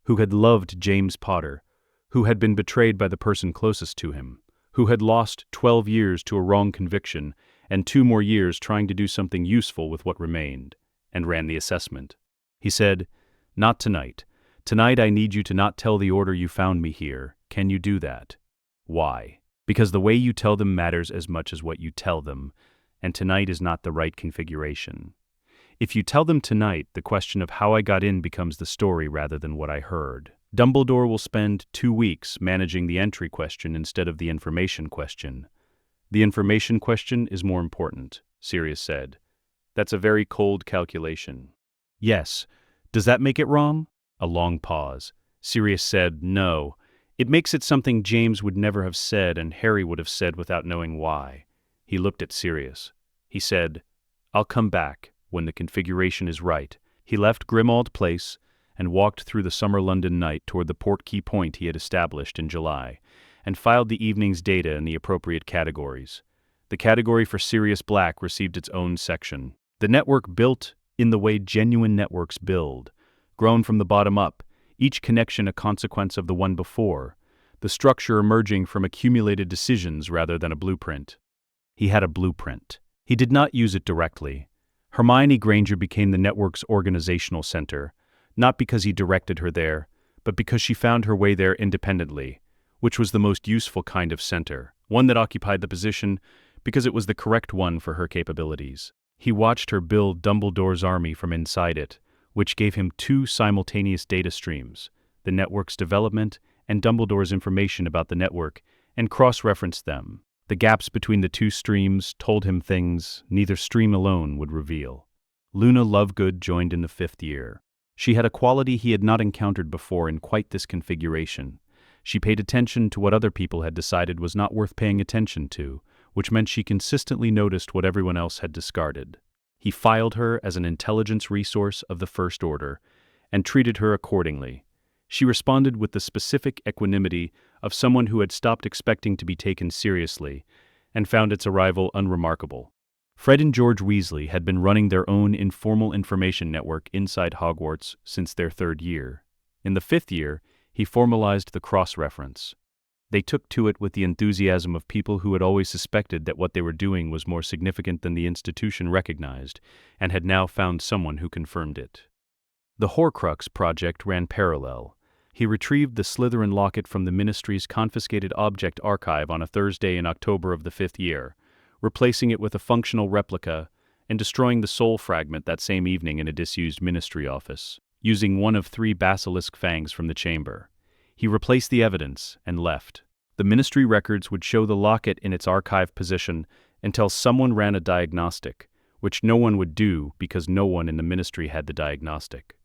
who had loved James Potter, who had been betrayed by the person closest to him, who had lost 12 years to a wrong conviction and 2 more years trying to do something useful with what remained, and ran the assessment. He said, not tonight. Tonight I need you to not tell the Order you found me here. Can you do that? Why? Because the way you tell them matters as much as what you tell them, and tonight is not the right configuration. If you tell them tonight, the question of how I got in becomes the story rather than what I heard. Dumbledore will spend 2 weeks managing the entry question instead of the information question. The information question is more important, Sirius said. That's a very cold calculation. Yes. Does that make it wrong? A long pause. Sirius said, no. It makes it something James would never have said and Harry would have said without knowing why. He looked at Sirius. He said, I'll come back when the configuration is right. He left Grimmauld Place and walked through the summer London night toward the portkey point he had established in July, and filed the evening's data in the appropriate categories. The category for Sirius Black received its own section. The network built in the way genuine networks build, grown from the bottom up, each connection a consequence of the one before, the structure emerging from accumulated decisions rather than a blueprint. He had a blueprint. He did not use it directly. Hermione Granger became the network's organizational center, not because he directed her there, but because she found her way there independently, which was the most useful kind of center, one that occupied the position because it was the correct one for her capabilities. He watched her build Dumbledore's army from inside it, which gave him 2 simultaneous data streams, the network's development and Dumbledore's information about the network, and cross-referenced them. The gaps between the 2 streams told him things neither stream alone would reveal. Luna Lovegood joined in the 5th year. She had a quality he had not encountered before in quite this configuration. She paid attention to what other people had decided was not worth paying attention to, which meant she consistently noticed what everyone else had discarded. He filed her as an intelligence resource of the First Order, and treated her accordingly. She responded with the specific equanimity of someone who had stopped expecting to be taken seriously, and found its arrival unremarkable. Fred and George Weasley had been running their own informal information network inside Hogwarts since their 3rd year. In the 5th year, he formalized the cross-reference. They took to it with the enthusiasm of people who had always suspected that what they were doing was more significant than the institution recognized, and had now found someone who confirmed it. The Horcrux project ran parallel. He retrieved the Slytherin locket from the Ministry's confiscated object archive on a Thursday in October of the 5th year, replacing it with a functional replica and destroying the soul fragment that same evening in a disused Ministry office, using one of 3 basilisk fangs from the chamber. He replaced the evidence and left. The Ministry records would show the locket in its archive position until someone ran a diagnostic, which no one would do because no one in the Ministry had the diagnostic.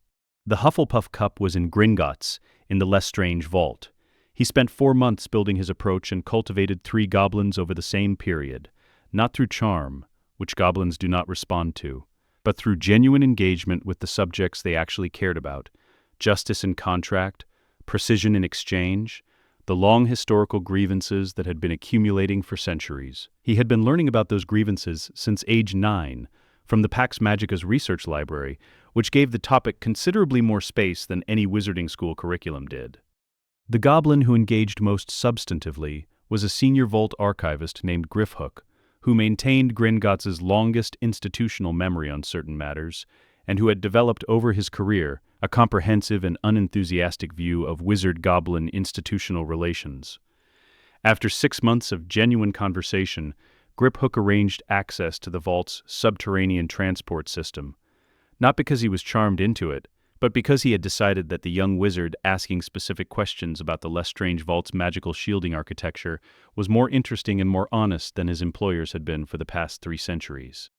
The Hufflepuff Cup was in Gringotts, in the Lestrange vault. He spent 4 months building his approach and cultivated 3 goblins over the same period. not through charm, which goblins do not respond to, but through genuine engagement with the subjects they actually cared about: justice in contract, precision in exchange, the long historical grievances that had been accumulating for centuries. He had been learning about those grievances since age 9, from the Pax Magica's research library, which gave the topic considerably more space than any wizarding school curriculum did. The goblin who engaged most substantively was a senior vault archivist named Grifhook, who maintained Gringotts' longest institutional memory on certain matters, and who had developed over his career a comprehensive and unenthusiastic view of wizard-goblin institutional relations. After 6 months of genuine conversation, Griphook arranged access to the vault's subterranean transport system, not because he was charmed into it, but because he had decided that the young wizard asking specific questions about the Lestrange Vault's magical shielding architecture was more interesting and more honest than his employers had been for the past 3 centuries.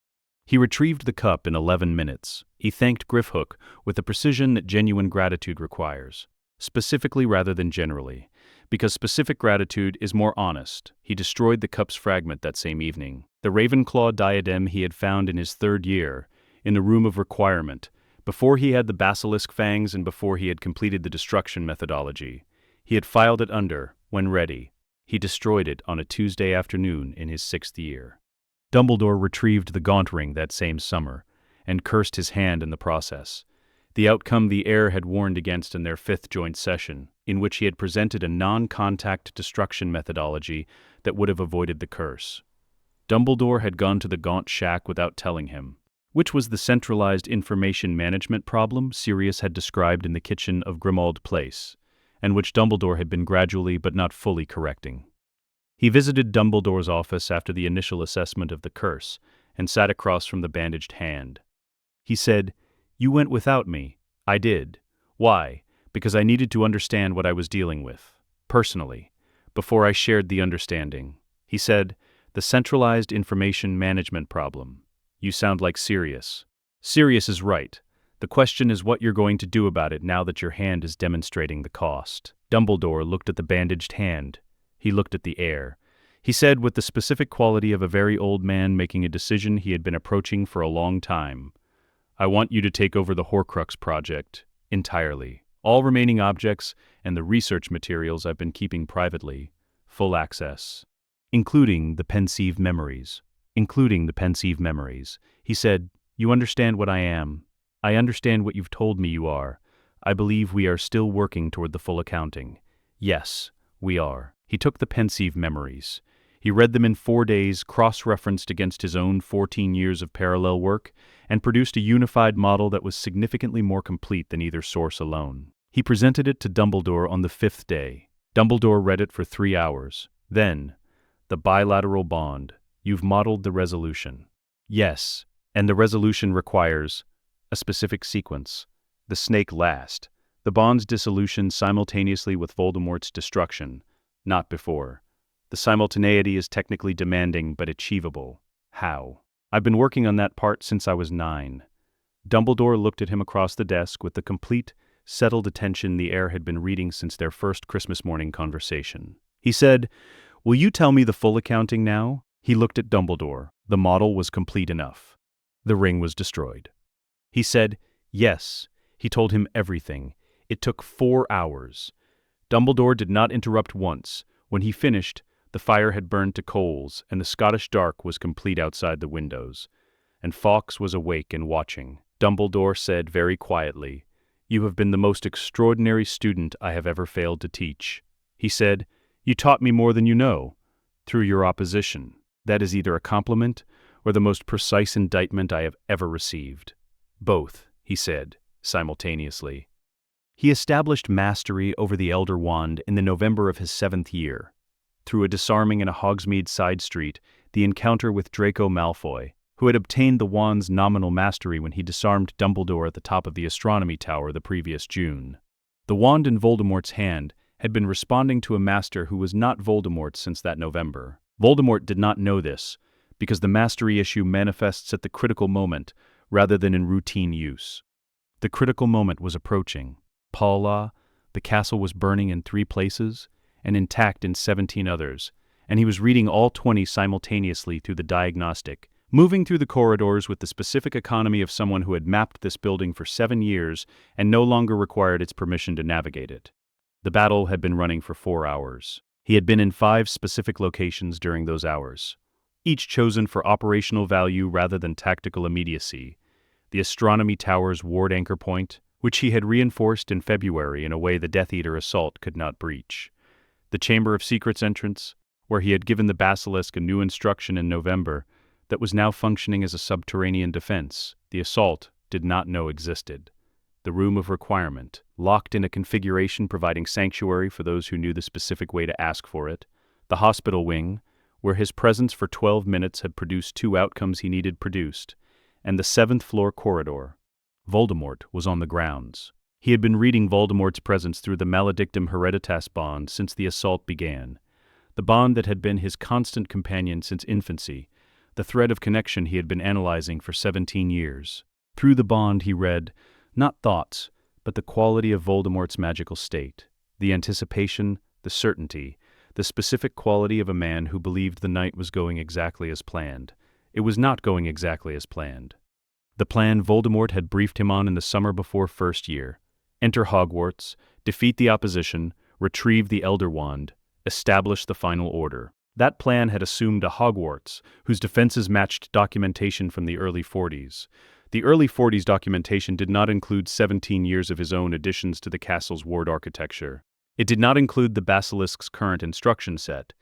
He retrieved the cup in 11 minutes. He thanked Grifhook with the precision that genuine gratitude requires, specifically rather than generally, because specific gratitude is more honest. He destroyed the cup's fragment that same evening. The Ravenclaw diadem he had found in his 3rd year, in the room of requirement, before he had the basilisk fangs and before he had completed the destruction methodology. He had filed it under, when ready. He destroyed it on a Tuesday afternoon in his 6th year. Dumbledore retrieved the gaunt ring that same summer, and cursed his hand in the process. The outcome the heir had warned against in their 5th joint session, in which he had presented a non-contact destruction methodology that would have avoided the curse. Dumbledore had gone to the gaunt shack without telling him, which was the centralized information management problem Sirius had described in the kitchen of Grimmauld Place, and which Dumbledore had been gradually but not fully correcting. He visited Dumbledore's office after the initial assessment of the curse, and sat across from the bandaged hand. He said, "You went without me." "I did." "Why?" "Because I needed to understand what I was dealing with, personally, before I shared the understanding." He said, "The centralized information management problem. You sound like Sirius." "Sirius is right. The question is what you're going to do about it now that your hand is demonstrating the cost." Dumbledore looked at the bandaged hand. He looked at the heir. He said, with the specific quality of a very old man making a decision he had been approaching for a long time, "I want you to take over the Horcrux project, entirely. All remaining objects and the research materials I've been keeping privately, full access. Including the pensieve memories." He said, "You understand what I am. I understand what you've told me you are. I believe we are still working toward the full accounting." "Yes, we are." He took the pensieve memories. He read them in 4 days, cross-referenced against his own 14 years of parallel work, and produced a unified model that was significantly more complete than either source alone. He presented it to Dumbledore on the 5th day. Dumbledore read it for 3 hours. Then, "The bilateral bond. You've modeled the resolution." "Yes, and the resolution requires a specific sequence. The snake last. The bond's dissolution simultaneously with Voldemort's destruction. Not before. The simultaneity is technically demanding but achievable. How? I've been working on that part since I was 9. Dumbledore looked at him across the desk with the complete, settled attention the heir had been reading since their first Christmas morning conversation. He said, "Will you tell me the full accounting now?" He looked at Dumbledore. The model was complete enough. The ring was destroyed. He said, "Yes." He told him everything. It took 4 hours. Dumbledore did not interrupt once. When he finished, the fire had burned to coals, and the Scottish dark was complete outside the windows. And Fawkes was awake and watching. Dumbledore said very quietly, "You have been the most extraordinary student I have ever failed to teach." He said, "You taught me more than you know, through your opposition. That is either a compliment or the most precise indictment I have ever received." "Both," he said, simultaneously. He established mastery over the Elder Wand in the November of his 7th year. Through a disarming in a Hogsmeade side street, the encounter with Draco Malfoy, who had obtained the wand's nominal mastery when he disarmed Dumbledore at the top of the astronomy tower the previous June. The wand in Voldemort's hand had been responding to a master who was not Voldemort since that November. Voldemort did not know this, because the mastery issue manifests at the critical moment rather than in routine use. The critical moment was approaching. Paula, the castle was burning in 3 places, and intact in 17 others, and he was reading all 20 simultaneously through the diagnostic, moving through the corridors with the specific economy of someone who had mapped this building for 7 years and no longer required its permission to navigate it. The battle had been running for 4 hours. He had been in 5 specific locations during those hours, each chosen for operational value rather than tactical immediacy. The Astronomy Tower's ward anchor point, which he had reinforced in February in a way the Death Eater assault could not breach. The Chamber of Secrets entrance, where he had given the Basilisk a new instruction in November that was now functioning as a subterranean defense the assault did not know existed. The Room of Requirement, locked in a configuration providing sanctuary for those who knew the specific way to ask for it. The Hospital Wing, where his presence for 12 minutes had produced 2 outcomes he needed produced. And the 7th floor corridor. Voldemort was on the grounds. He had been reading Voldemort's presence through the Maledictum Hereditas bond since the assault began. The bond that had been his constant companion since infancy, the thread of connection he had been analyzing for 17 years. Through the bond he read, not thoughts, but the quality of Voldemort's magical state, the anticipation, the certainty, the specific quality of a man who believed the night was going exactly as planned. It was not going exactly as planned. The plan Voldemort had briefed him on in the summer before first year. Enter Hogwarts, defeat the opposition, retrieve the Elder Wand, establish the final order. That plan had assumed a Hogwarts, whose defenses matched documentation from the early 40s. The early 40s documentation did not include 17 years of his own additions to the castle's ward architecture. It did not include the Basilisk's current instruction set.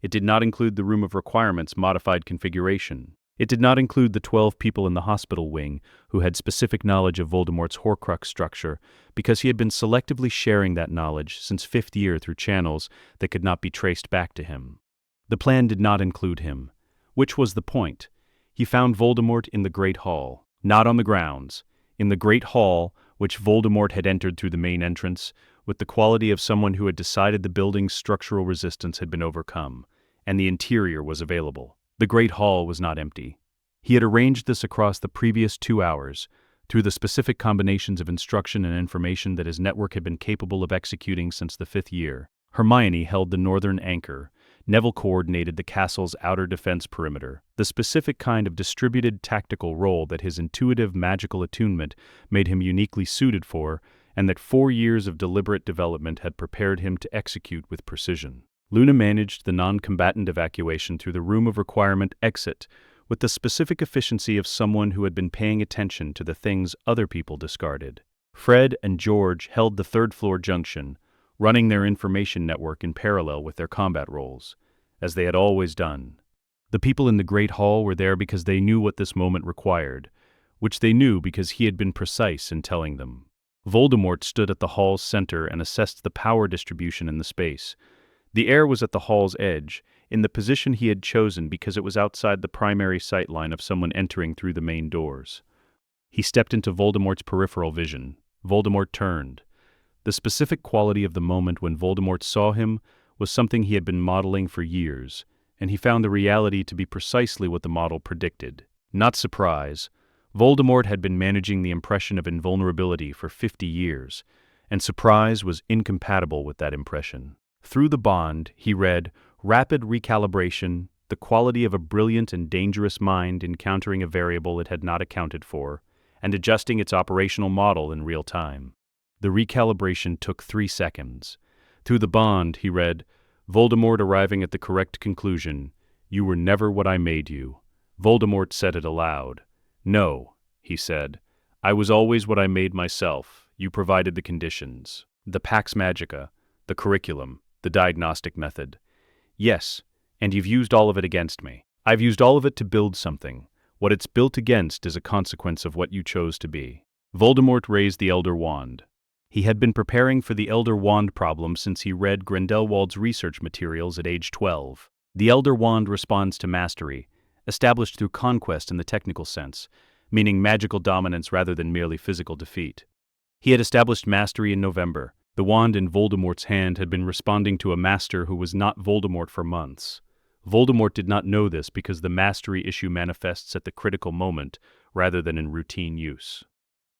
It did not include the Room of Requirement's modified configuration. It did not include the 12 people in the hospital wing who had specific knowledge of Voldemort's Horcrux structure because he had been selectively sharing that knowledge since 5th year through channels that could not be traced back to him. The plan did not include him. Which was the point? He found Voldemort in the Great Hall, not on the grounds, in the Great Hall, which Voldemort had entered through the main entrance, with the quality of someone who had decided the building's structural resistance had been overcome, and the interior was available. The Great Hall was not empty. He had arranged this across the previous 2 hours, through the specific combinations of instruction and information that his network had been capable of executing since the 5th year. Hermione held the northern anchor. Neville coordinated the castle's outer defense perimeter, the specific kind of distributed tactical role that his intuitive magical attunement made him uniquely suited for, and that 4 years of deliberate development had prepared him to execute with precision. Luna managed the non-combatant evacuation through the Room of Requirement exit with the specific efficiency of someone who had been paying attention to the things other people discarded. Fred and George held the 3rd-floor junction, running their information network in parallel with their combat roles, as they had always done. The people in the Great Hall were there because they knew what this moment required, which they knew because he had been precise in telling them. Voldemort stood at the hall's center and assessed the power distribution in the space. The air was at the hall's edge, in the position he had chosen because it was outside the primary sight line of someone entering through the main doors. He stepped into Voldemort's peripheral vision. Voldemort turned. The specific quality of the moment when Voldemort saw him was something he had been modeling for years, and he found the reality to be precisely what the model predicted. Not surprise. Voldemort had been managing the impression of invulnerability for 50 years, and surprise was incompatible with that impression. Through the bond, he read, rapid recalibration, the quality of a brilliant and dangerous mind encountering a variable it had not accounted for, and adjusting its operational model in real time. The recalibration took 3 seconds. Through the bond, he read, Voldemort arriving at the correct conclusion, you were never what I made you. Voldemort said it aloud. No, he said, I was always what I made myself. You provided the conditions. The Pax Magica, the curriculum, the diagnostic method. Yes, and you've used all of it against me. I've used all of it to build something. What it's built against is a consequence of what you chose to be. Voldemort raised the Elder Wand. He had been preparing for the Elder Wand problem since he read Grindelwald's research materials at age 12. The Elder Wand responds to mastery, established through conquest in the technical sense, meaning magical dominance rather than merely physical defeat. He had established mastery in November. The wand in Voldemort's hand had been responding to a master who was not Voldemort for months. Voldemort did not know this because the mastery issue manifests at the critical moment rather than in routine use.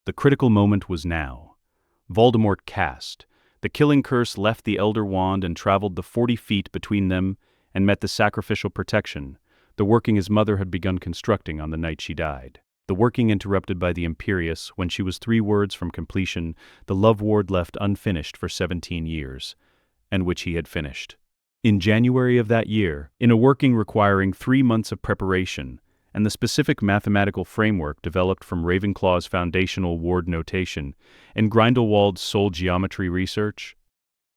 The critical moment was now. Voldemort cast. The killing curse left the Elder Wand and traveled the 40 feet between them and met the sacrificial protection, the working his mother had begun constructing on the night she died. The working interrupted by the imperious when she was 3 words from completion, the love ward left unfinished for 17 years, and which he had finished. In January of that year, in a working requiring 3 months of preparation, and the specific mathematical framework developed from Ravenclaw's foundational ward notation and Grindelwald's soul geometry research,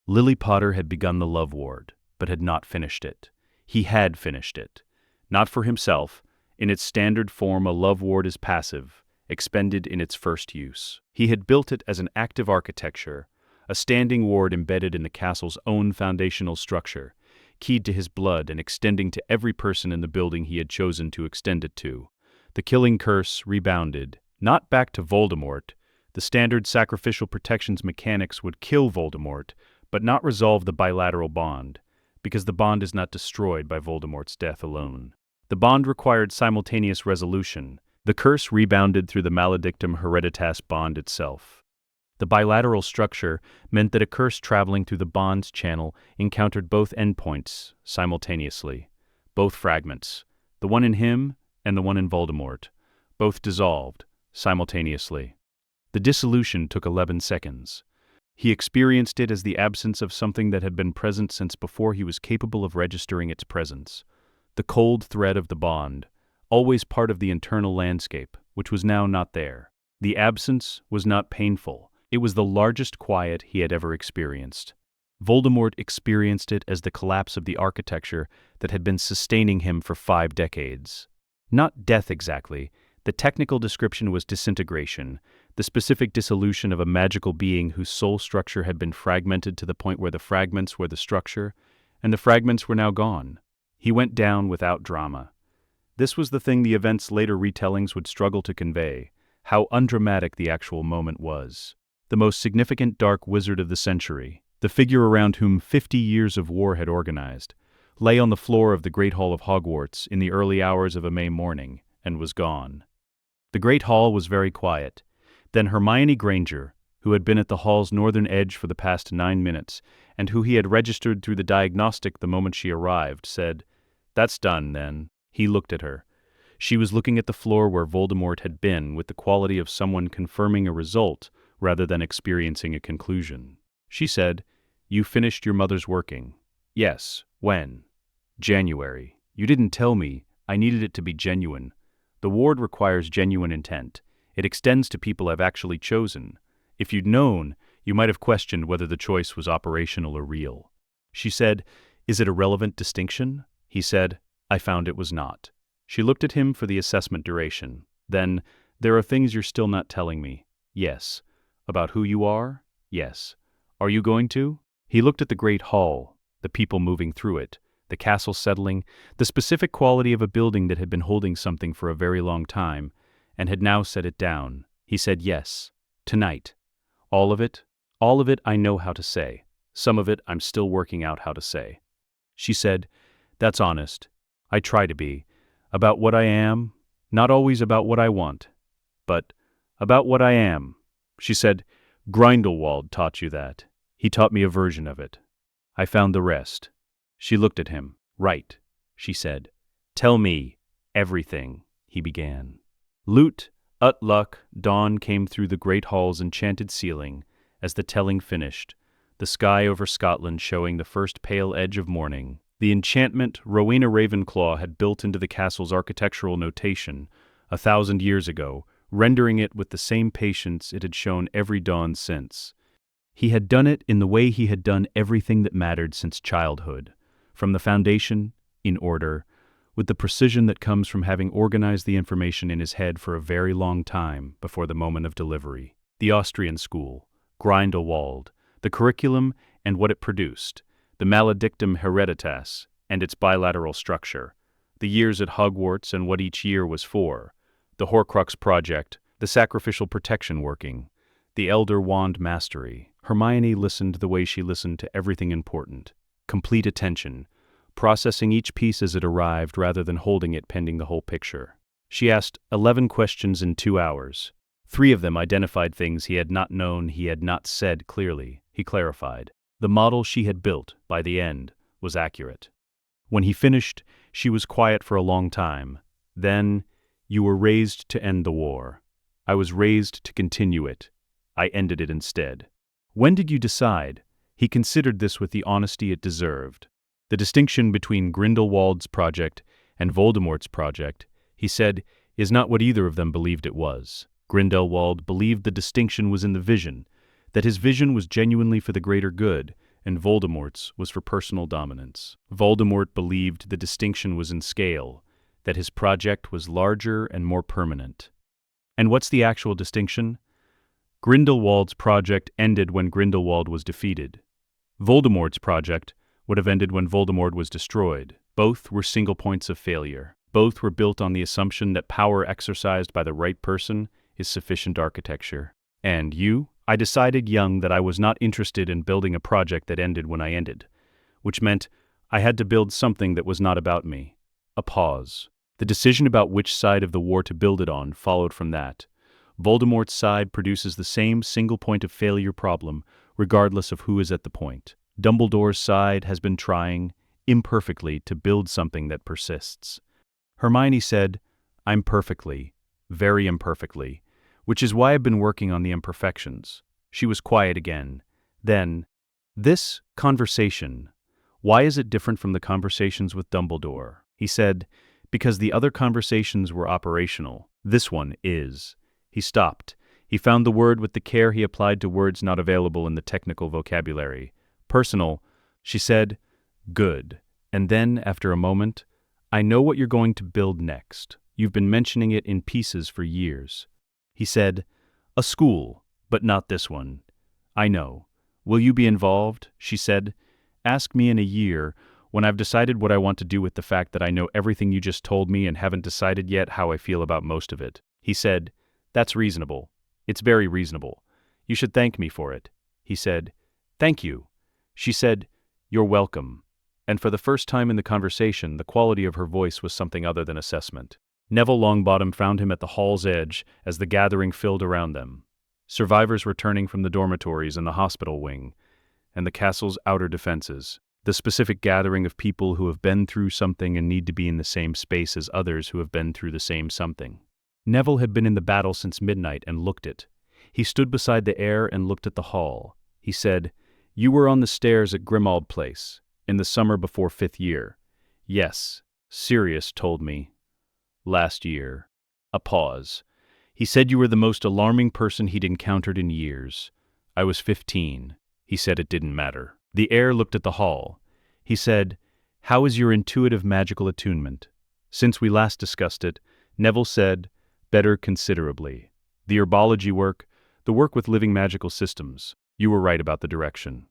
Lily Potter had begun the love ward, but had not finished it. He had finished it. Not for himself. In its standard form, a love ward is passive, expended in its first use. He had built it as an active architecture, a standing ward embedded in the castle's own foundational structure, keyed to his blood and extending to every person in the building he had chosen to extend it to. The killing curse rebounded, not back to Voldemort. The standard sacrificial protections mechanics would kill Voldemort, but not resolve the bilateral bond, because the bond is not destroyed by Voldemort's death alone. The bond required simultaneous resolution. The curse rebounded through the maledictum hereditas bond itself. The bilateral structure meant that a curse traveling through the bond's channel encountered both endpoints simultaneously, both fragments, the one in him and the one in Voldemort, both dissolved simultaneously. The dissolution took 11 seconds. He experienced it as the absence of something that had been present since before he was capable of registering its presence. The cold thread of the bond, always part of the internal landscape, which was now not there. The absence was not painful. It was the largest quiet he had ever experienced. Voldemort experienced it as the collapse of the architecture that had been sustaining him for 5 decades. Not death exactly. The technical description was disintegration, the specific dissolution of a magical being whose soul structure had been fragmented to the point where the fragments were the structure, and the fragments were now gone. He went down without drama. This was the thing the event's later retellings would struggle to convey, how undramatic the actual moment was. The most significant dark wizard of the century, the figure around whom 50 years of war had organized, lay on the floor of the Great Hall of Hogwarts in the early hours of a May morning, and was gone. The Great Hall was very quiet. Then Hermione Granger, who had been at the hall's northern edge for the past 9 minutes, and who he had registered through the diagnostic the moment she arrived, said, "That's done, then." He looked at her. She was looking at the floor where Voldemort had been with the quality of someone confirming a result rather than experiencing a conclusion. She said, "You finished your mother's working." "Yes. When?" "January. You didn't tell me. I needed it to be genuine. The ward requires genuine intent. It extends to people I've actually chosen. If you'd known, you might have questioned whether the choice was operational or real." She said, "Is it a relevant distinction?" He said, "I found it was not." She looked at him for the assessment duration. Then, "There are things you're still not telling me." "Yes." "About who you are?" "Yes." "Are you going to?" He looked at the great hall, the people moving through it, the castle settling, the specific quality of a building that had been holding something for a very long time, and had now set it down. He said, "Yes. Tonight." "All of it?" "All of it I know how to say. Some of it I'm still working out how to say." She said, "That's honest. I try to be. About what I am, not always about what I want, but about what I am." She said, "Grindelwald taught you that. He taught me a version of it. I found the rest." She looked at him. "Right," she said. "Tell me everything," he began. Lut, Luck, dawn came through the great hall's enchanted ceiling as the telling finished, the sky over Scotland showing the first pale edge of morning. The enchantment Rowena Ravenclaw had built into the castle's architectural notation 1,000 years ago, rendering it with the same patience it had shown every dawn since. He had done it in the way he had done everything that mattered since childhood, from the foundation, in order, with the precision that comes from having organized the information in his head for a very long time before the moment of delivery. The Austrian school, Grindelwald, the curriculum and what it produced, the maledictum hereditas and its bilateral structure, the years at Hogwarts and what each year was for, the Horcrux project, the sacrificial protection working, the Elder Wand mastery. Hermione listened the way she listened to everything important, complete attention, processing each piece as it arrived rather than holding it pending the whole picture. She asked 11 questions in 2 hours. 3 of them identified things he had not known, he had not said clearly. He clarified. The model she had built, by the end, was accurate. When he finished, she was quiet for a long time. Then, "You were raised to end the war. I was raised to continue it. I ended it instead." "When did you decide?" He considered this with the honesty it deserved. The distinction between Grindelwald's project and Voldemort's project, he said, is not what either of them believed it was. Grindelwald believed the distinction was in the vision, that his vision was genuinely for the greater good, and Voldemort's was for personal dominance. Voldemort believed the distinction was in scale, that his project was larger and more permanent. And what's the actual distinction? Grindelwald's project ended when Grindelwald was defeated. Voldemort's project would have ended when Voldemort was destroyed. Both were single points of failure. Both were built on the assumption that power exercised by the right person is sufficient architecture. And you? I decided young that I was not interested in building a project that ended when I ended, which meant I had to build something that was not about me. A pause. The decision about which side of the war to build it on followed from that. Voldemort's side produces the same single point of failure problem, regardless of who is at the point. Dumbledore's side has been trying, imperfectly, to build something that persists. Hermione said, "I'm perfectly, very imperfectly, which is why I've been working on the imperfections." She was quiet again. Then, "This conversation, why is it different from the conversations with Dumbledore?" He said, "Because the other conversations were operational. This one is." He stopped. He found the word with the care he applied to words not available in the technical vocabulary. "Personal," she said. "Good." And then, after a moment, "I know what you're going to build next. You've been mentioning it in pieces for years." He said, "A school, but not this one." "I know. Will you be involved?" she said. "Ask me in a year, when I've decided what I want to do with the fact that I know everything you just told me and haven't decided yet how I feel about most of it." He said, "That's reasonable. It's very reasonable. You should thank me for it." He said, "Thank you." She said, "You're welcome." And for the first time in the conversation, the quality of her voice was something other than assessment. Neville Longbottom found him at the hall's edge as the gathering filled around them. Survivors returning from the dormitories and the hospital wing, and the castle's outer defenses. The specific gathering of people who have been through something and need to be in the same space as others who have been through the same something. Neville had been in the battle since midnight and looked it. He stood beside the heir and looked at the hall. He said, "You were on the stairs at Grimmauld Place, in the summer before 5th year." "Yes, Sirius told me. Last year." A pause. "He said you were the most alarming person he'd encountered in years." "I was 15. He said it didn't matter." The heir looked at the hall. He said, "How is your intuitive magical attunement?" Since we last discussed it, Neville said, "Better considerably. The herbology work, the work with living magical systems. You were right about the direction."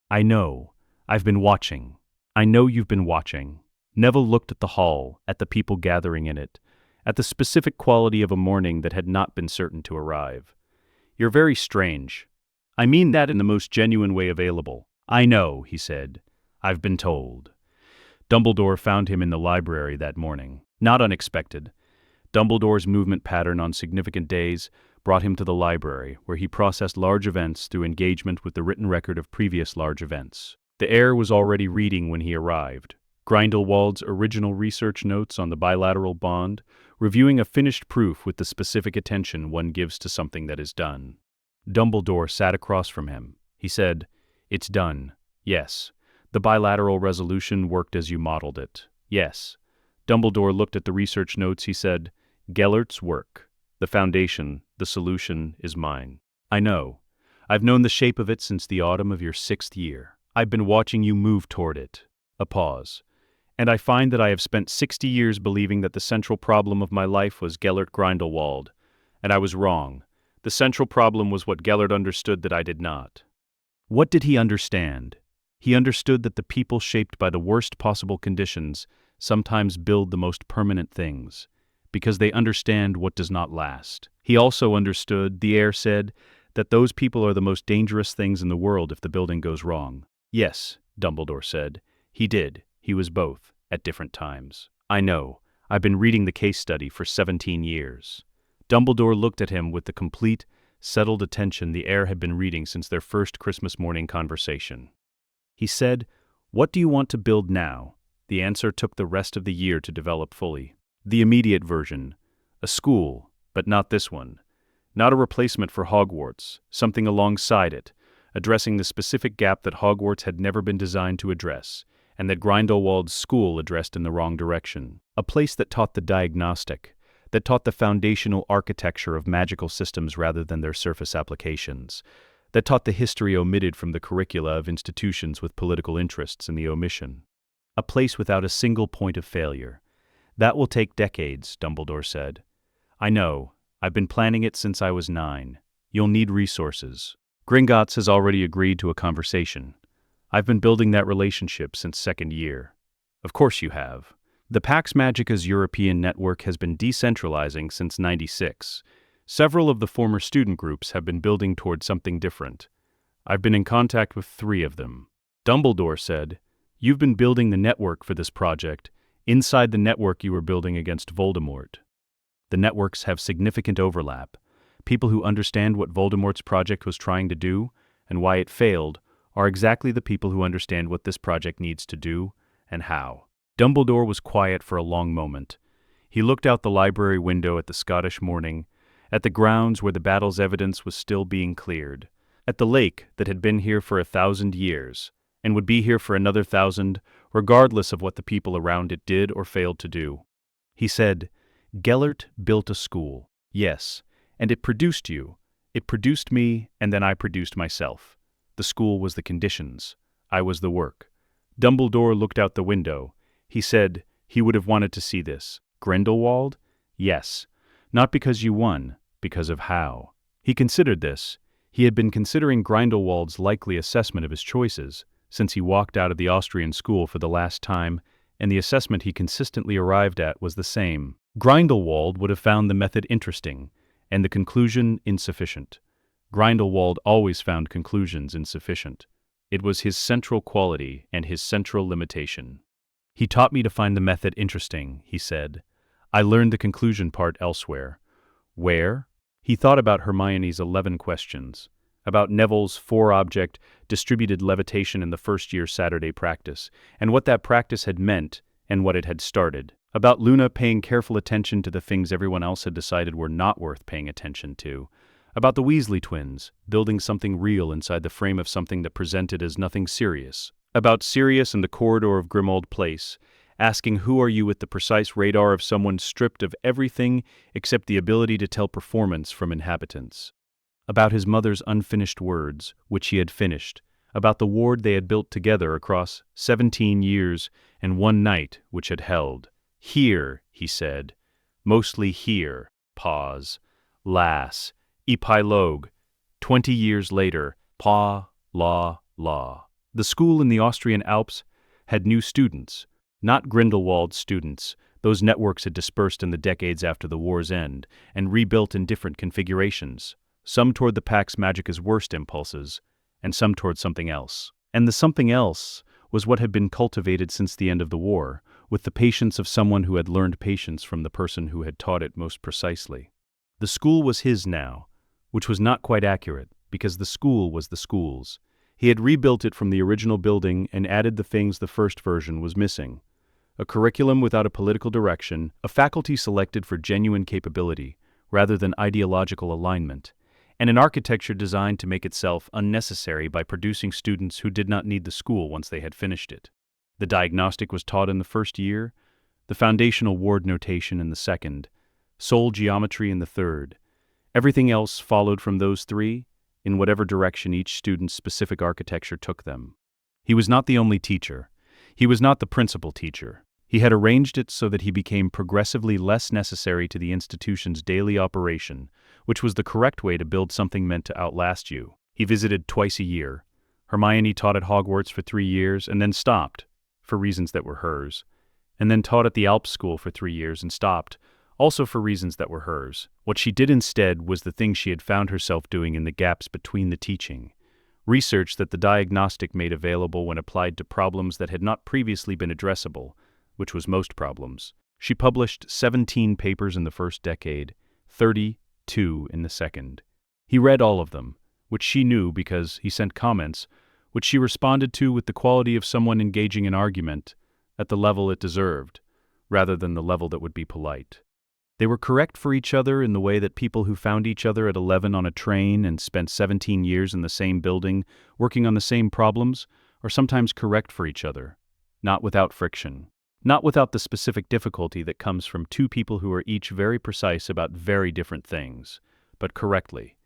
"I know. I've been watching." "I know you've been watching." Neville looked at the hall, at the people gathering in it, at the specific quality of a morning that had not been certain to arrive. "You're very strange. I mean that in the most genuine way available." "I know," he said. "I've been told." Dumbledore found him in the library that morning. Not unexpected. Dumbledore's movement pattern on significant days brought him to the library, where he processed large events through engagement with the written record of previous large events. The heir was already reading when he arrived. Grindelwald's original research notes on the bilateral bond, reviewing a finished proof with the specific attention one gives to something that is done. Dumbledore sat across from him. He said, "It's done. Yes. The bilateral resolution worked as you modeled it. Yes." Dumbledore looked at the research notes. He said, "Gellert's work. The foundation, the solution, is mine. I know. I've known the shape of it since the autumn of your 6th year. I've been watching you move toward it." A pause. "And I find that I have spent 60 years believing that the central problem of my life was Gellert Grindelwald. And I was wrong. The central problem was what Gellert understood that I did not." What did he understand? He understood that the people shaped by the worst possible conditions sometimes build the most permanent things, because they understand what does not last. He also understood, the heir said, that those people are the most dangerous things in the world if the building goes wrong. "Yes," Dumbledore said. "He did. He was both, at different times." "I know. I've been reading the case study for 17 years. Dumbledore looked at him with the complete, settled attention the heir had been reading since their first Christmas morning conversation. He said, "What do you want to build now?" The answer took the rest of the year to develop fully. The immediate version. A school, but not this one. Not a replacement for Hogwarts, something alongside it, addressing the specific gap that Hogwarts had never been designed to address, and that Grindelwald's school addressed in the wrong direction. A place that taught the diagnostic, that taught the foundational architecture of magical systems rather than their surface applications, that taught the history omitted from the curricula of institutions with political interests in the omission. A place without a single point of failure. That will take decades, Dumbledore said. I know. I've been planning it since I was 9. You'll need resources. Gringotts has already agreed to a conversation. I've been building that relationship since second year. Of course you have. The Pax Magica's European network has been decentralizing since '96. Several of the former student groups have been building toward something different. I've been in contact with 3 of them. Dumbledore said, "You've been building the network for this project, inside the network you were building against Voldemort. The networks have significant overlap. People who understand what Voldemort's project was trying to do, and why it failed, are exactly the people who understand what this project needs to do, and how." Dumbledore was quiet for a long moment. He looked out the library window at the Scottish morning, at the grounds where the battle's evidence was still being cleared, at the lake that had been here for 1,000 years, and would be here for another 1,000, regardless of what the people around it did or failed to do. He said, "Gellert built a school, yes, and it produced you. It produced me, and then I produced myself. The school was the conditions. I was the work." Dumbledore looked out the window. He said he would have wanted to see this. Grindelwald? Yes. Not because you won, because of how. He considered this. He had been considering Grindelwald's likely assessment of his choices since he walked out of the Austrian school for the last time, and the assessment he consistently arrived at was the same. Grindelwald would have found the method interesting, and the conclusion insufficient. Grindelwald always found conclusions insufficient. It was his central quality and his central limitation. "He taught me to find the method interesting," he said. "I learned the conclusion part elsewhere." Where? He thought about Hermione's 11 questions, about Neville's 4-object distributed levitation in the first-year Saturday practice, and what that practice had meant and what it had started, about Luna paying careful attention to the things everyone else had decided were not worth paying attention to, about the Weasley twins building something real inside the frame of something that presented as nothing serious, about Sirius in the corridor of Grimmauld Place, asking who are you with the precise radar of someone stripped of everything except the ability to tell performance from inhabitants, about his mother's unfinished words, which he had finished, about the ward they had built together across 17 years and 1 night which had held. "Here," he said, "mostly here." Pause. Lass. Epilogue. 20 years later. La. The school in the Austrian Alps had new students, not Grindelwald's students. Those networks had dispersed in the decades after the war's end and rebuilt in different configurations, some toward the Pax Magica's worst impulses, and some toward something else. And the something else was what had been cultivated since the end of the war, with the patience of someone who had learned patience from the person who had taught it most precisely. The school was his now, which was not quite accurate, because the school was the school's. He had rebuilt it from the original building and added the things the first version was missing. A curriculum without a political direction, a faculty selected for genuine capability, rather than ideological alignment, and an architecture designed to make itself unnecessary by producing students who did not need the school once they had finished it. The diagnostic was taught in the first year, the foundational ward notation in the second, soul geometry in the third. Everything else followed from those 3, in whatever direction each student's specific architecture took them. He was not the only teacher. He was not the principal teacher. He had arranged it so that he became progressively less necessary to the institution's daily operation, which was the correct way to build something meant to outlast you. He visited twice a year. Hermione taught at Hogwarts for 3 years and then stopped, for reasons that were hers, and then taught at the Alps school for 3 years and stopped, also for reasons that were hers. What she did instead was the thing she had found herself doing in the gaps between the teaching. Research that the diagnostic made available when applied to problems that had not previously been addressable, which was most problems. She published 17 papers in the first decade, 32 in the second. He read all of them, which she knew because he sent comments, which she responded to with the quality of someone engaging in argument, at the level it deserved, rather than the level that would be polite. They were correct for each other in the way that people who found each other at 11 on a train and spent 17 years in the same building, working on the same problems, are sometimes correct for each other, not without friction, not without the specific difficulty that comes from two people who are each very precise about very different things, but correctly.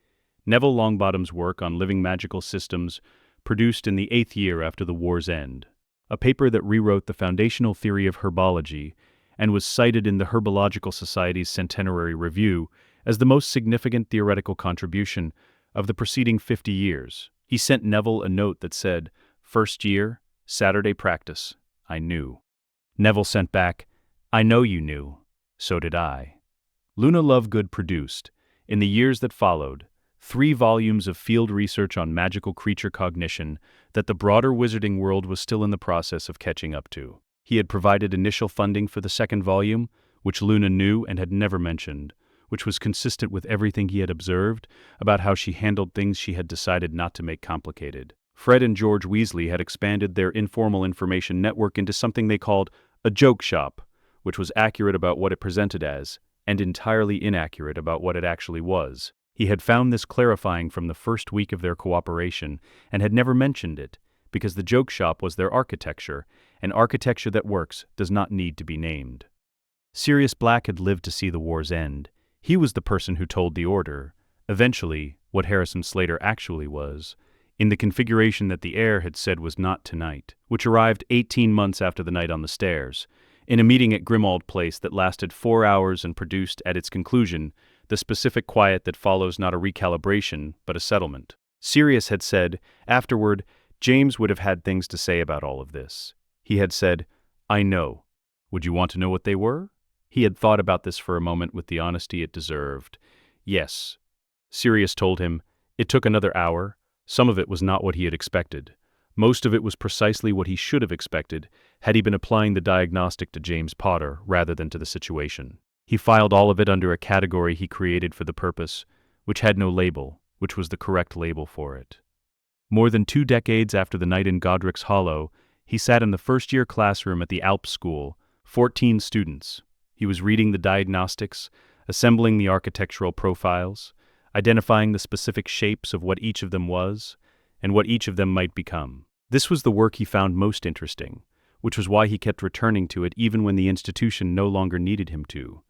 Neville Longbottom's work on living magical systems, produced in the 8th year after the war's end, a paper that rewrote the foundational theory of herbology and was cited in the Herbological Society's Centenary Review as the most significant theoretical contribution of the preceding 50 years. He sent Neville a note that said, "First year, Saturday practice, I knew." Neville sent back, "I know you knew. So did I." Luna Lovegood produced, in the years that followed, 3 volumes of field research on magical creature cognition that the broader wizarding world was still in the process of catching up to. He had provided initial funding for the 2nd volume, which Luna knew and had never mentioned, which was consistent with everything he had observed about how she handled things she had decided not to make complicated. Fred and George Weasley had expanded their informal information network into something they called a joke shop, which was accurate about what it presented as, and entirely inaccurate about what it actually was. He had found this clarifying from the first week of their cooperation and had never mentioned it, because the joke shop was their architecture, and architecture that works does not need to be named. Sirius Black had lived to see the war's end. He was the person who told the Order, eventually, what Harrison Slater actually was, in the configuration that the heir had said was not tonight, which arrived 18 months after the night on the stairs, in a meeting at Grimmauld Place that lasted 4 hours and produced, at its conclusion, the specific quiet that follows not a recalibration, but a settlement. Sirius had said, afterward, James would have had things to say about all of this. He had said, "I know. Would you want to know what they were?" He had thought about this for a moment with the honesty it deserved. Yes. Sirius told him, it took another hour. Some of it was not what he had expected. Most of it was precisely what he should have expected had he been applying the diagnostic to James Potter rather than to the situation. He filed all of it under a category he created for the purpose, which had no label, which was the correct label for it. More than 2 decades after the night in Godric's Hollow, he sat in the first-year classroom at the Alp School, 14 students. He was reading the diagnostics, assembling the architectural profiles, identifying the specific shapes of what each of them was, and what each of them might become. This was the work he found most interesting, which was why he kept returning to it even when the institution no longer needed him to.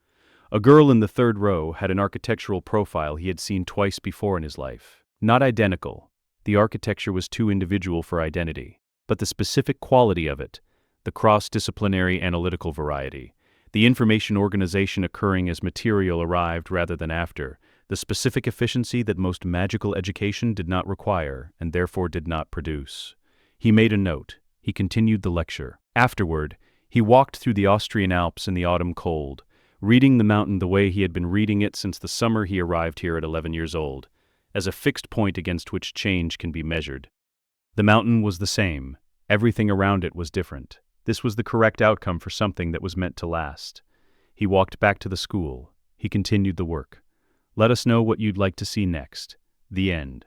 A girl in the 3rd row had an architectural profile he had seen twice before in his life. Not identical. The architecture was too individual for identity. But the specific quality of it, the cross-disciplinary analytical variety, the information organization occurring as material arrived rather than after, the specific efficiency that most magical education did not require and therefore did not produce. He made a note. He continued the lecture. Afterward, he walked through the Austrian Alps in the autumn cold, reading the mountain the way he had been reading it since the summer he arrived here at 11 years old, as a fixed point against which change can be measured. The mountain was the same. Everything around it was different. This was the correct outcome for something that was meant to last. He walked back to the school. He continued the work. Let us know what you'd like to see next. The end.